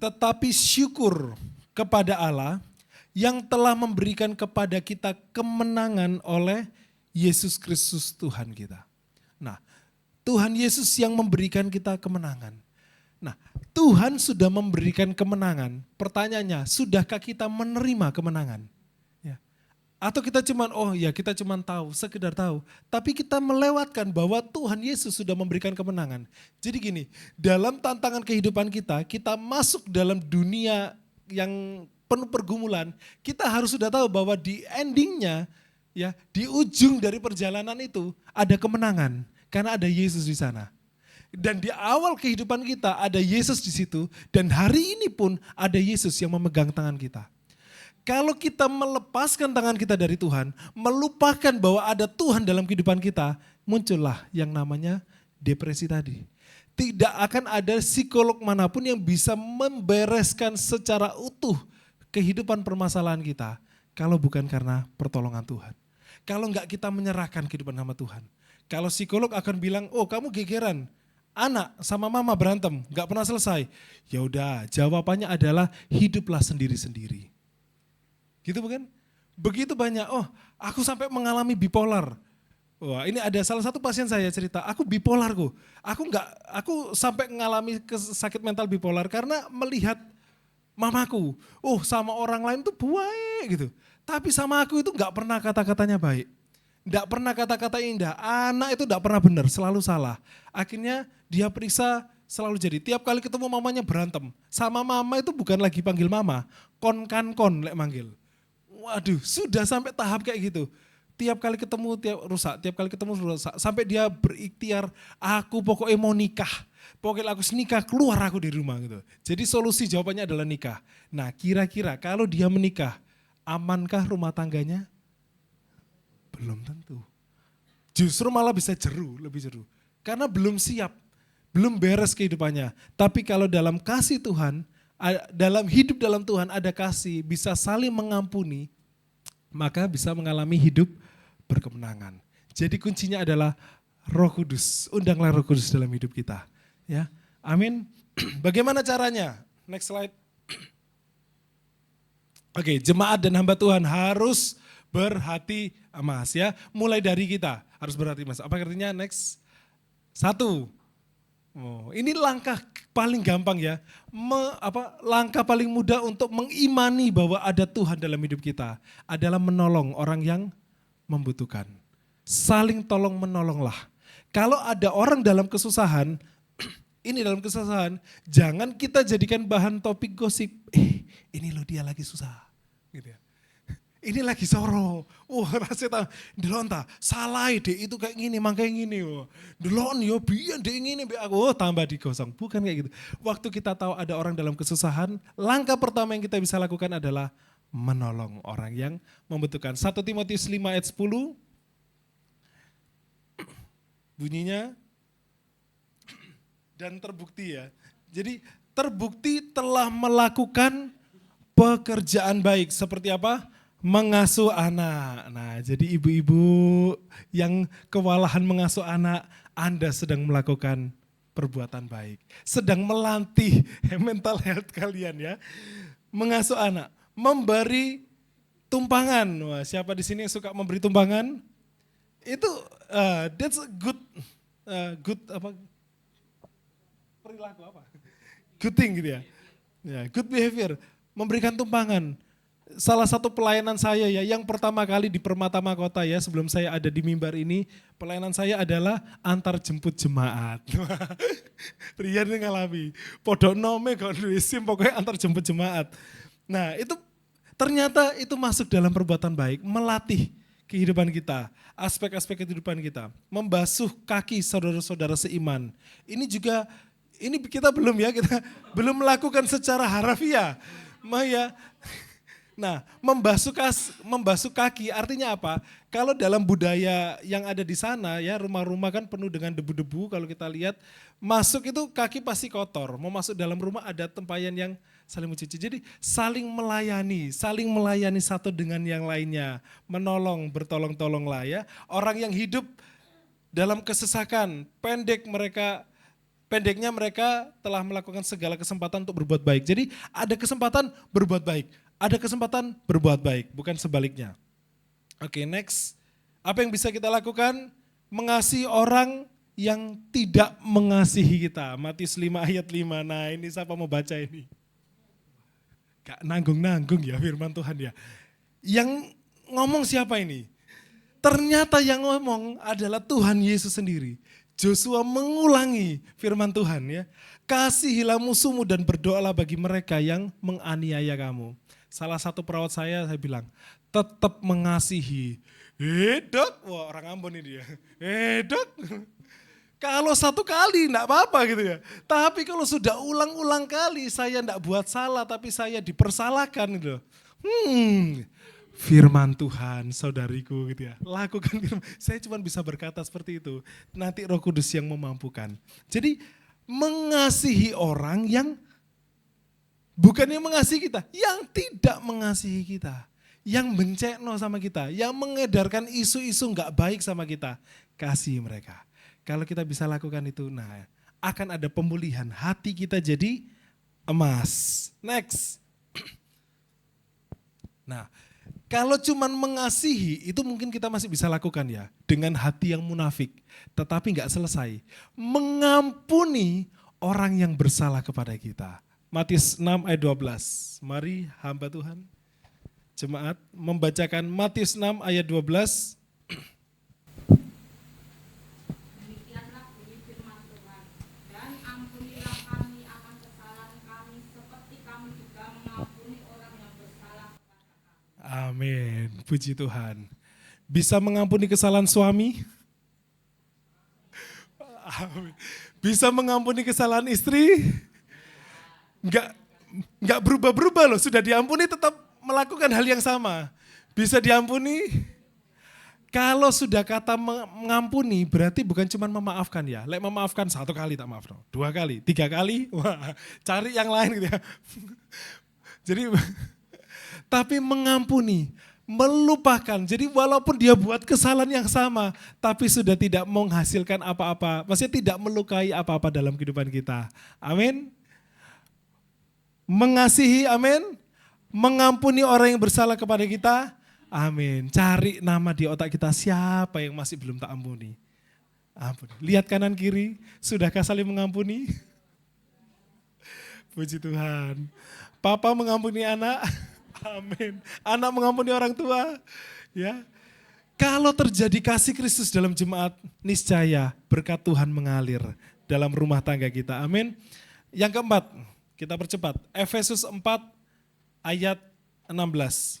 Tetapi syukur kepada Allah yang telah memberikan kepada kita kemenangan oleh Yesus Kristus Tuhan kita. Nah, Tuhan Yesus yang memberikan kita kemenangan. Nah, Tuhan sudah memberikan kemenangan. Pertanyaannya, sudahkah kita menerima kemenangan? Ya. Atau kita cuman, oh ya kita cuman tahu, sekedar tahu. Tapi kita melewatkan bahwa Tuhan Yesus sudah memberikan kemenangan. Jadi gini, dalam tantangan kehidupan kita, kita masuk dalam dunia yang penuh pergumulan, kita harus sudah tahu bahwa di endingnya, ya di ujung dari perjalanan itu ada kemenangan. Karena ada Yesus di sana. Dan di awal kehidupan kita ada Yesus di situ, dan hari ini pun ada Yesus yang memegang tangan kita. Kalau kita melepaskan tangan kita dari Tuhan, melupakan bahwa ada Tuhan dalam kehidupan kita, muncullah yang namanya depresi tadi. Tidak akan ada psikolog manapun yang bisa membereskan secara utuh kehidupan permasalahan kita, kalau bukan karena pertolongan Tuhan. Kalau enggak kita menyerahkan kehidupan sama Tuhan. Kalau psikolog akan bilang, oh kamu gegeran, anak sama mama berantem, gak pernah selesai. Ya udah, jawabannya adalah hiduplah sendiri-sendiri. Gitu bukan? Begitu banyak, oh aku sampai mengalami bipolar. Wah ini ada salah satu pasien saya cerita, aku bipolar kok. Aku sampai mengalami sakit mental bipolar karena melihat mamaku, oh sama orang lain tuh baik gitu. Tapi sama aku itu gak pernah kata-katanya baik. Tidak pernah kata-kata indah, anak itu tidak pernah benar, selalu salah. Akhirnya dia periksa selalu jadi, tiap kali ketemu mamanya berantem. Sama mama itu bukan lagi panggil mama, kon kan kon lek manggil. Waduh sudah sampai tahap kayak gitu. Tiap kali ketemu tiap kali ketemu rusak. Sampai dia berikhtiar, aku pokoknya mau nikah. Pokoknya aku nikah keluar aku di rumah gitu. Jadi solusi jawabannya adalah nikah. Nah kira-kira kalau dia menikah, amankah rumah tangganya? Belum tentu. Justru malah bisa lebih jeru. Karena belum siap, belum beres kehidupannya. Tapi kalau dalam kasih Tuhan, dalam hidup dalam Tuhan ada kasih, bisa saling mengampuni, maka bisa mengalami hidup berkemenangan. Jadi kuncinya adalah Roh Kudus. Undanglah Roh Kudus dalam hidup kita. Ya, amin. Bagaimana caranya? Next slide. Oke, jemaat dan hamba Tuhan harus berhati emas ya. Mulai dari kita harus berhati emas. Apa artinya? Next. 1. Oh, ini langkah paling gampang ya. Langkah paling mudah untuk mengimani bahwa ada Tuhan dalam hidup kita adalah menolong orang yang membutuhkan. Saling tolong menolonglah. Kalau ada orang dalam kesusahan, ini dalam kesusahan, jangan kita jadikan bahan topik gosip. Ini loh dia lagi susah. Gitu ya. Ini lagi soro, rasanya delonta, salah deh itu kayak gini, makanya gini. Delon yo biar deh gini, aku tambah digosong. Bukan kayak gitu. Waktu kita tahu ada orang dalam kesusahan, langkah pertama yang kita bisa lakukan adalah menolong orang yang membutuhkan. 1 Timotius 5 ayat 10, bunyinya, dan terbukti ya. Jadi terbukti telah melakukan pekerjaan baik. Seperti apa? Mengasuh anak. Nah, jadi ibu-ibu yang kewalahan mengasuh anak, Anda sedang melakukan perbuatan baik. Sedang melatih mental health kalian ya. Mengasuh anak, memberi tumpangan. Wah, siapa di sini yang suka memberi tumpangan? Itu that's a good perilaku apa? Good thing gitu ya. Ya, good behavior, memberikan tumpangan. Salah satu pelayanan saya ya, yang pertama kali di Permata Mahkota ya, sebelum saya ada di mimbar ini, pelayanan saya adalah antar jemput jemaat. Rian ngalami, podok nome kok sim pokoknya antar jemput jemaat. Nah itu ternyata itu masuk dalam perbuatan baik, melatih kehidupan kita, aspek-aspek kehidupan kita, membasuh kaki saudara-saudara seiman. Ini juga, ini kita belum ya, kita belum melakukan secara harafiah. Maya. Nah, membasuh kaki artinya apa? Kalau dalam budaya yang ada di sana ya, rumah-rumah kan penuh dengan debu-debu, kalau kita lihat masuk itu kaki pasti kotor. Mau masuk dalam rumah ada tempayan yang saling mencuci. Jadi saling melayani satu dengan yang lainnya. Menolong, bertolong-tolonglah ya. Orang yang hidup dalam kesesakan, pendeknya mereka telah melakukan segala kesempatan untuk berbuat baik. Jadi ada kesempatan berbuat baik. Ada kesempatan berbuat baik, bukan sebaliknya. Oke, next. Apa yang bisa kita lakukan? Mengasihi orang yang tidak mengasihi kita. Matius 5 ayat 5. Nah ini siapa mau baca ini? Gak nanggung-nanggung ya firman Tuhan ya. Yang ngomong siapa ini? Ternyata yang ngomong adalah Tuhan Yesus sendiri. Joshua mengulangi firman Tuhan ya. Kasihilah musuhmu dan berdoalah bagi mereka yang menganiaya kamu. Salah satu perawat saya bilang, tetap mengasihi. Dok, wah orang Ambon ini dia. Dok, kalau satu kali enggak apa-apa gitu ya. Tapi kalau sudah ulang-ulang kali saya enggak buat salah tapi saya dipersalahkan gitu. Firman Tuhan saudariku gitu ya. Lakukan firman. Saya cuma bisa berkata seperti itu. Nanti Roh Kudus yang memampukan. Jadi mengasihi orang yang bukannya mengasihi kita, yang tidak mengasihi kita. Yang bencekno sama kita, yang mengedarkan isu-isu enggak baik sama kita. Kasih mereka. Kalau kita bisa lakukan itu, nah akan ada pemulihan. Hati kita jadi emas. Next. Nah, kalau cuman mengasihi, itu mungkin kita masih bisa lakukan ya. Dengan hati yang munafik. Tetapi enggak selesai. Mengampuni orang yang bersalah kepada kita. Matius 6 ayat 12. Mari hamba Tuhan, jemaat membacakan Matius 6 ayat 12. Demikianlah bunyi firman Tuhan. Dan ampunilah kami akan kesalahan kami seperti kami juga mengampuni orang yang bersalah kepada kami. Amin, puji Tuhan. Bisa mengampuni kesalahan suami? Amin. Bisa mengampuni kesalahan istri? Enggak berubah-berubah loh, sudah diampuni tetap melakukan hal yang sama. Bisa diampuni? Kalau sudah kata mengampuni berarti bukan cuma memaafkan ya. Lek memaafkan 1 kali tak maaf, 2 kali, 3 kali, wah cari yang lain gitu ya. Jadi tapi mengampuni, melupakan. Jadi walaupun dia buat kesalahan yang sama, tapi sudah tidak menghasilkan apa-apa. Maksudnya tidak melukai apa-apa dalam kehidupan kita. Amin. Mengasihi, amin. Mengampuni orang yang bersalah kepada kita, amin. Cari nama di otak kita, siapa yang masih belum tak ampuni. Ampuni. Lihat kanan kiri, sudahkah saling mengampuni? Puji Tuhan. Papa mengampuni anak, amin. Anak mengampuni orang tua, ya. Kalau terjadi kasih Kristus dalam jemaat, niscaya berkat Tuhan mengalir dalam rumah tangga kita, amin. Yang keempat, kita percepat. Efesus 4 ayat 16.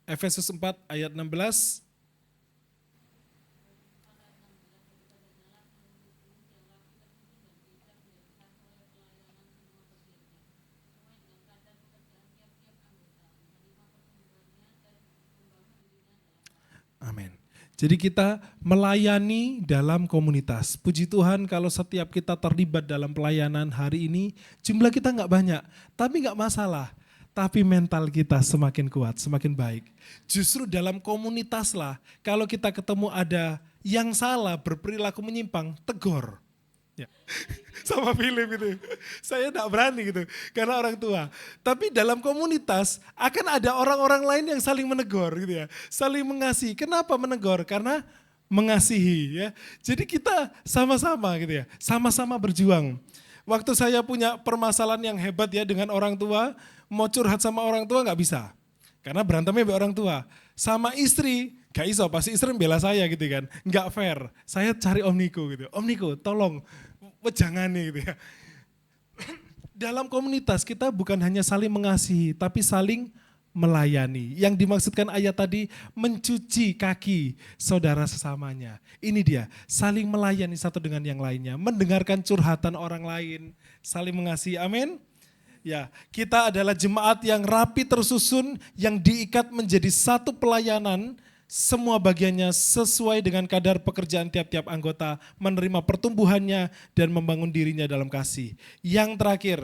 Efesus 4 ayat 16. Amin. Jadi kita melayani dalam komunitas. Puji Tuhan kalau setiap kita terlibat dalam pelayanan hari ini, jumlah kita enggak banyak, tapi enggak masalah. Tapi mental kita semakin kuat, semakin baik. Justru dalam komunitas lah, kalau kita ketemu ada yang salah, berperilaku menyimpang, tegur. Ya. Sama Philip gitu, saya enggak berani gitu, karena orang tua. Tapi dalam komunitas akan ada orang-orang lain yang saling menegur gitu ya, saling mengasihi. Kenapa menegur? Karena mengasihi ya. Jadi kita sama-sama gitu ya, sama-sama berjuang. Waktu saya punya permasalahan yang hebat ya dengan orang tua, mau curhat sama orang tua nggak bisa. Karena berantemnya sama orang tua. Sama istri, gak iso, pasti istri membela saya gitu kan. Nggak fair, saya cari Om Niko gitu. Om Niko tolong, wejangane gitu ya. Dalam komunitas kita bukan hanya saling mengasihi, tapi saling melayani. Yang dimaksudkan ayat tadi, mencuci kaki saudara sesamanya. Ini dia, saling melayani satu dengan yang lainnya. Mendengarkan curhatan orang lain, saling mengasihi, amin. Ya, kita adalah jemaat yang rapi tersusun, yang diikat menjadi satu pelayanan, semua bagiannya sesuai dengan kadar pekerjaan tiap-tiap anggota, menerima pertumbuhannya dan membangun dirinya dalam kasih. Yang terakhir,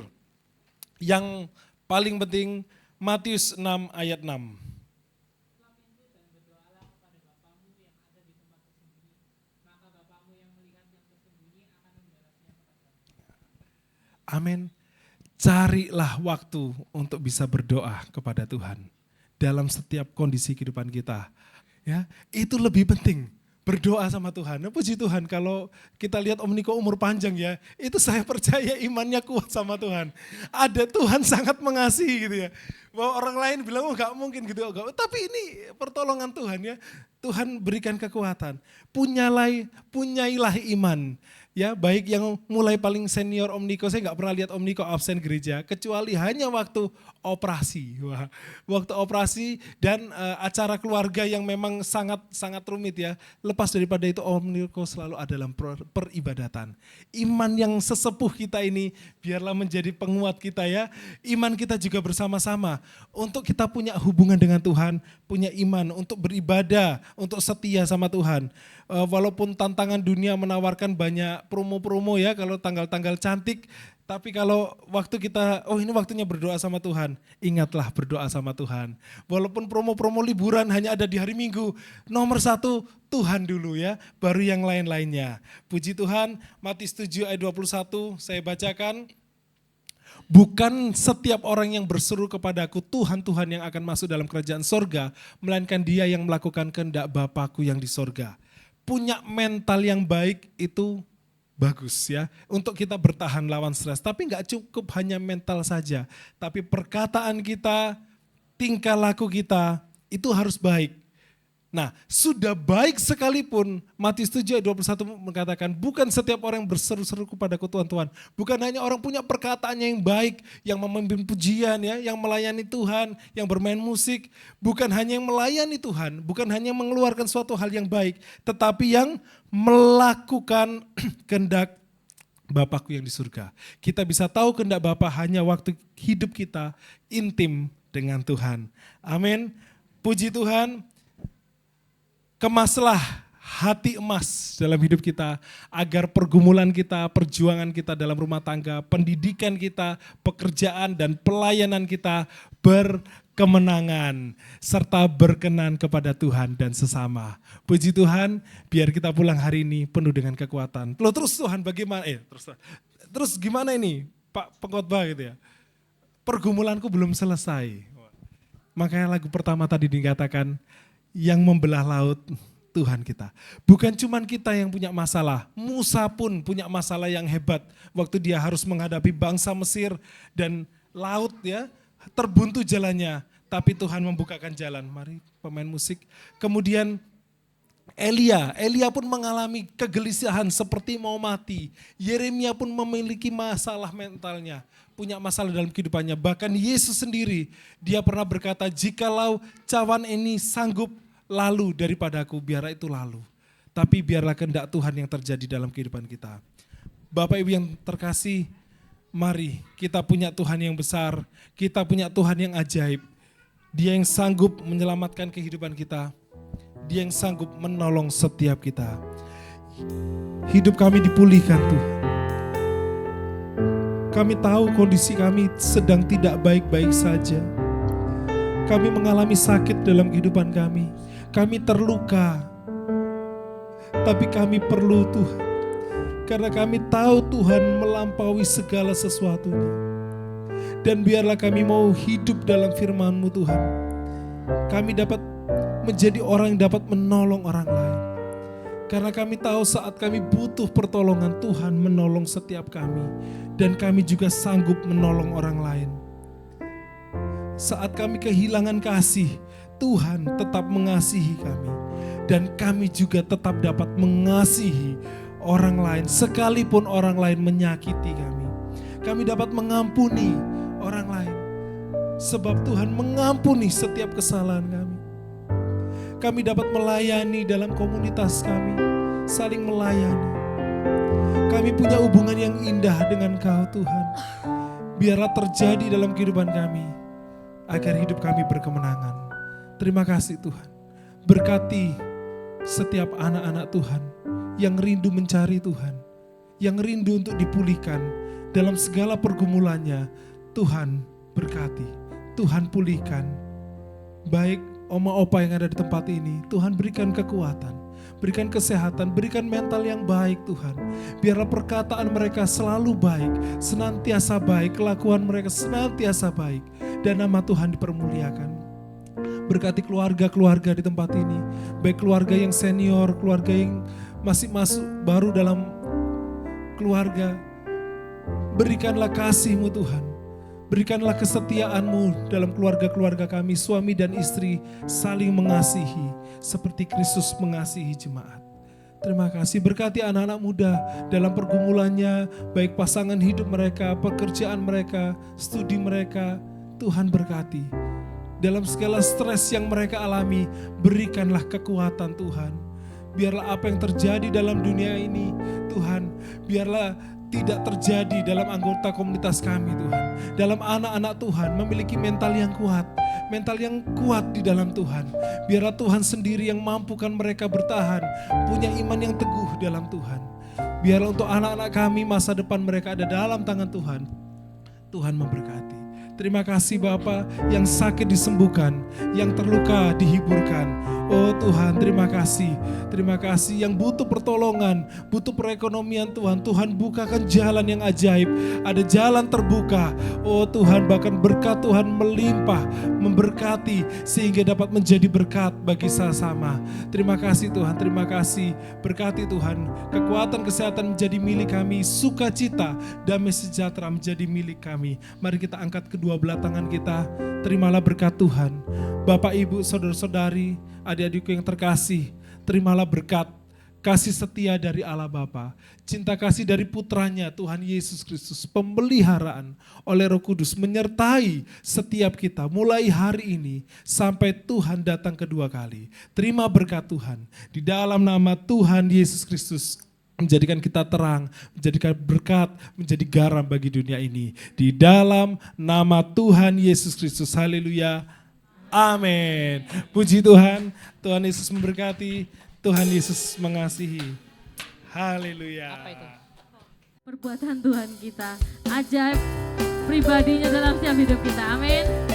yang paling penting, Matius 6 ayat 6. Amin. Carilah waktu untuk bisa berdoa kepada Tuhan dalam setiap kondisi kehidupan kita. Ya, itu lebih penting. berdoa sama Tuhan. Nah, puji Tuhan kalau kita lihat Om Niko umur panjang ya, itu saya percaya imannya kuat sama Tuhan. Ada Tuhan sangat mengasihi gitu ya. Bahwa orang lain bilang, oh gak mungkin gitu. Tapi ini pertolongan Tuhan ya. Tuhan berikan kekuatan. Punyailah iman. Ya, baik yang mulai paling senior Om Niko, saya gak pernah lihat Om Niko absen gereja, kecuali hanya waktu operasi. Wah, waktu operasi dan acara keluarga yang memang sangat rumit ya. Lepas daripada itu Om Niko selalu ada dalam peribadatan. Iman yang sesepuh kita ini biarlah menjadi penguat kita ya. Iman kita juga bersama-sama untuk kita punya hubungan dengan Tuhan, punya iman untuk beribadah, untuk setia sama Tuhan. Walaupun tantangan dunia menawarkan banyak promo-promo ya, kalau tanggal-tanggal cantik, tapi kalau waktu kita, oh ini waktunya berdoa sama Tuhan, ingatlah berdoa sama Tuhan. Walaupun promo-promo liburan hanya ada di hari Minggu, nomor 1 Tuhan dulu ya, baru yang lain-lainnya. Puji Tuhan, Matius 7 ayat 21 saya bacakan. Bukan setiap orang yang berseru kepadaku, Tuhan, Tuhan yang akan masuk dalam kerajaan sorga, melainkan dia yang melakukan kehendak Bapakku yang di sorga. Punya mental yang baik itu bagus ya, untuk kita bertahan lawan stres. Tapi gak cukup hanya mental saja, tapi perkataan kita, tingkah laku kita, itu harus baik. Nah, sudah baik sekalipun, Matius 7 ayat 21 mengatakan, bukan setiap orang berseru-seru kepadaku Tuhan, Tuhan. Bukan hanya orang punya perkataannya yang baik, yang memimpin pujian, ya, yang melayani Tuhan, yang bermain musik. Bukan hanya yang melayani Tuhan, bukan hanya mengeluarkan suatu hal yang baik, tetapi yang melakukan kehendak Bapakku yang di surga. Kita bisa tahu kehendak Bapa hanya waktu hidup kita intim dengan Tuhan. Amin. Puji Tuhan. Kemaslah hati emas dalam hidup kita agar pergumulan kita, perjuangan kita dalam rumah tangga, pendidikan kita, pekerjaan dan pelayanan kita berkemenangan serta berkenan kepada Tuhan dan sesama. Puji Tuhan, biar kita pulang hari ini penuh dengan kekuatan. Loh, terus Tuhan bagaimana? Terus gimana ini Pak Pengkhotbah gitu ya? Pergumulanku belum selesai. Makanya lagu pertama tadi dikatakan, yang membelah laut Tuhan kita. Bukan cuma kita yang punya masalah, Musa pun punya masalah yang hebat. Waktu dia harus menghadapi bangsa Mesir dan laut ya, terbuntu jalannya. Tapi Tuhan membukakan jalan. Mari pemain musik. Kemudian Elia pun mengalami kegelisahan seperti mau mati. Yeremia pun memiliki masalah mentalnya, punya masalah dalam kehidupannya. Bahkan Yesus sendiri, dia pernah berkata, jikalau cawan ini sanggup lalu daripadaku, biarlah itu lalu. Tapi biarlah kehendak Tuhan yang terjadi dalam kehidupan kita. Bapak Ibu yang terkasih, mari kita punya Tuhan yang besar, kita punya Tuhan yang ajaib. Dia yang sanggup menyelamatkan kehidupan kita. Dia yang sanggup menolong setiap kita. Hidup kami dipulihkan Tuhan. Kami tahu kondisi kami sedang tidak baik-baik saja. Kami mengalami sakit dalam kehidupan kami. Kami terluka. Tapi kami perlu Tuhan. Karena kami tahu Tuhan melampaui segala sesuatunya. Dan biarlah kami mau hidup dalam firman-Mu Tuhan. Kami dapat menjadi orang yang dapat menolong orang lain. Karena kami tahu saat kami butuh pertolongan, Tuhan menolong setiap kami. Dan kami juga sanggup menolong orang lain. Saat kami kehilangan kasih, Tuhan tetap mengasihi kami. Dan kami juga tetap dapat mengasihi orang lain, sekalipun orang lain menyakiti kami. Kami dapat mengampuni orang lain. Sebab Tuhan mengampuni setiap kesalahan kami. Kami dapat melayani dalam komunitas kami, saling melayani. Kami punya hubungan yang indah dengan Kau Tuhan. Biarlah terjadi dalam kehidupan kami, agar hidup kami berkemenangan. Terima kasih Tuhan. Berkati setiap anak-anak Tuhan yang rindu mencari Tuhan, yang rindu untuk dipulihkan dalam segala pergumulannya. Tuhan berkati, Tuhan pulihkan. Baik oma opa yang ada di tempat ini, Tuhan berikan kekuatan, berikan kesehatan, berikan mental yang baik Tuhan. Biarlah perkataan mereka selalu baik, senantiasa baik, kelakuan mereka senantiasa baik, dan nama Tuhan dipermuliakan. Berkati keluarga-keluarga di tempat ini. Baik keluarga yang senior, keluarga yang masih masuk baru dalam keluarga. Berikanlah kasih-Mu Tuhan. Berikanlah kesetiaan-Mu dalam keluarga-keluarga kami, suami dan istri saling mengasihi seperti Kristus mengasihi jemaat. Terima kasih, berkati anak-anak muda dalam pergumulannya, baik pasangan hidup mereka, pekerjaan mereka, studi mereka. Tuhan berkati. Dalam segala stres yang mereka alami, berikanlah kekuatan Tuhan. Biarlah apa yang terjadi dalam dunia ini, Tuhan, biarlah tidak terjadi dalam anggota komunitas kami Tuhan. Dalam anak-anak Tuhan memiliki mental yang kuat di dalam Tuhan. Biarlah Tuhan sendiri yang mampukan mereka bertahan, punya iman yang teguh dalam Tuhan. Biarlah untuk anak-anak kami masa depan mereka ada dalam tangan Tuhan. Tuhan memberkati. Terima kasih Bapa, yang sakit disembuhkan, yang terluka dihiburkan. Oh Tuhan, terima kasih. Terima kasih yang butuh pertolongan, butuh perekonomian Tuhan. Tuhan bukakan jalan yang ajaib. Ada jalan terbuka. Oh Tuhan, bahkan berkat Tuhan melimpah, memberkati sehingga dapat menjadi berkat bagi sesama. Terima kasih Tuhan, terima kasih. Berkati Tuhan, kekuatan kesehatan menjadi milik kami, sukacita, damai sejahtera menjadi milik kami. Mari kita angkat kedua belah tangan kita. Terimalah berkat Tuhan. Bapak, Ibu, saudara-saudari, adik-adikku yang terkasih, terimalah berkat kasih setia dari Allah Bapa, cinta kasih dari putranya Tuhan Yesus Kristus, pemeliharaan oleh Roh Kudus menyertai setiap kita mulai hari ini sampai Tuhan datang kedua kali. Terima berkat Tuhan di dalam nama Tuhan Yesus Kristus. Menjadikan kita terang, menjadikan berkat, menjadi garam bagi dunia ini. Di dalam nama Tuhan Yesus Kristus, haleluya, amin. Puji Tuhan, Tuhan Yesus memberkati, Tuhan Yesus mengasihi. Haleluya. Perbuatan Tuhan kita, ajaib pribadinya dalam setiap hidup kita, amin.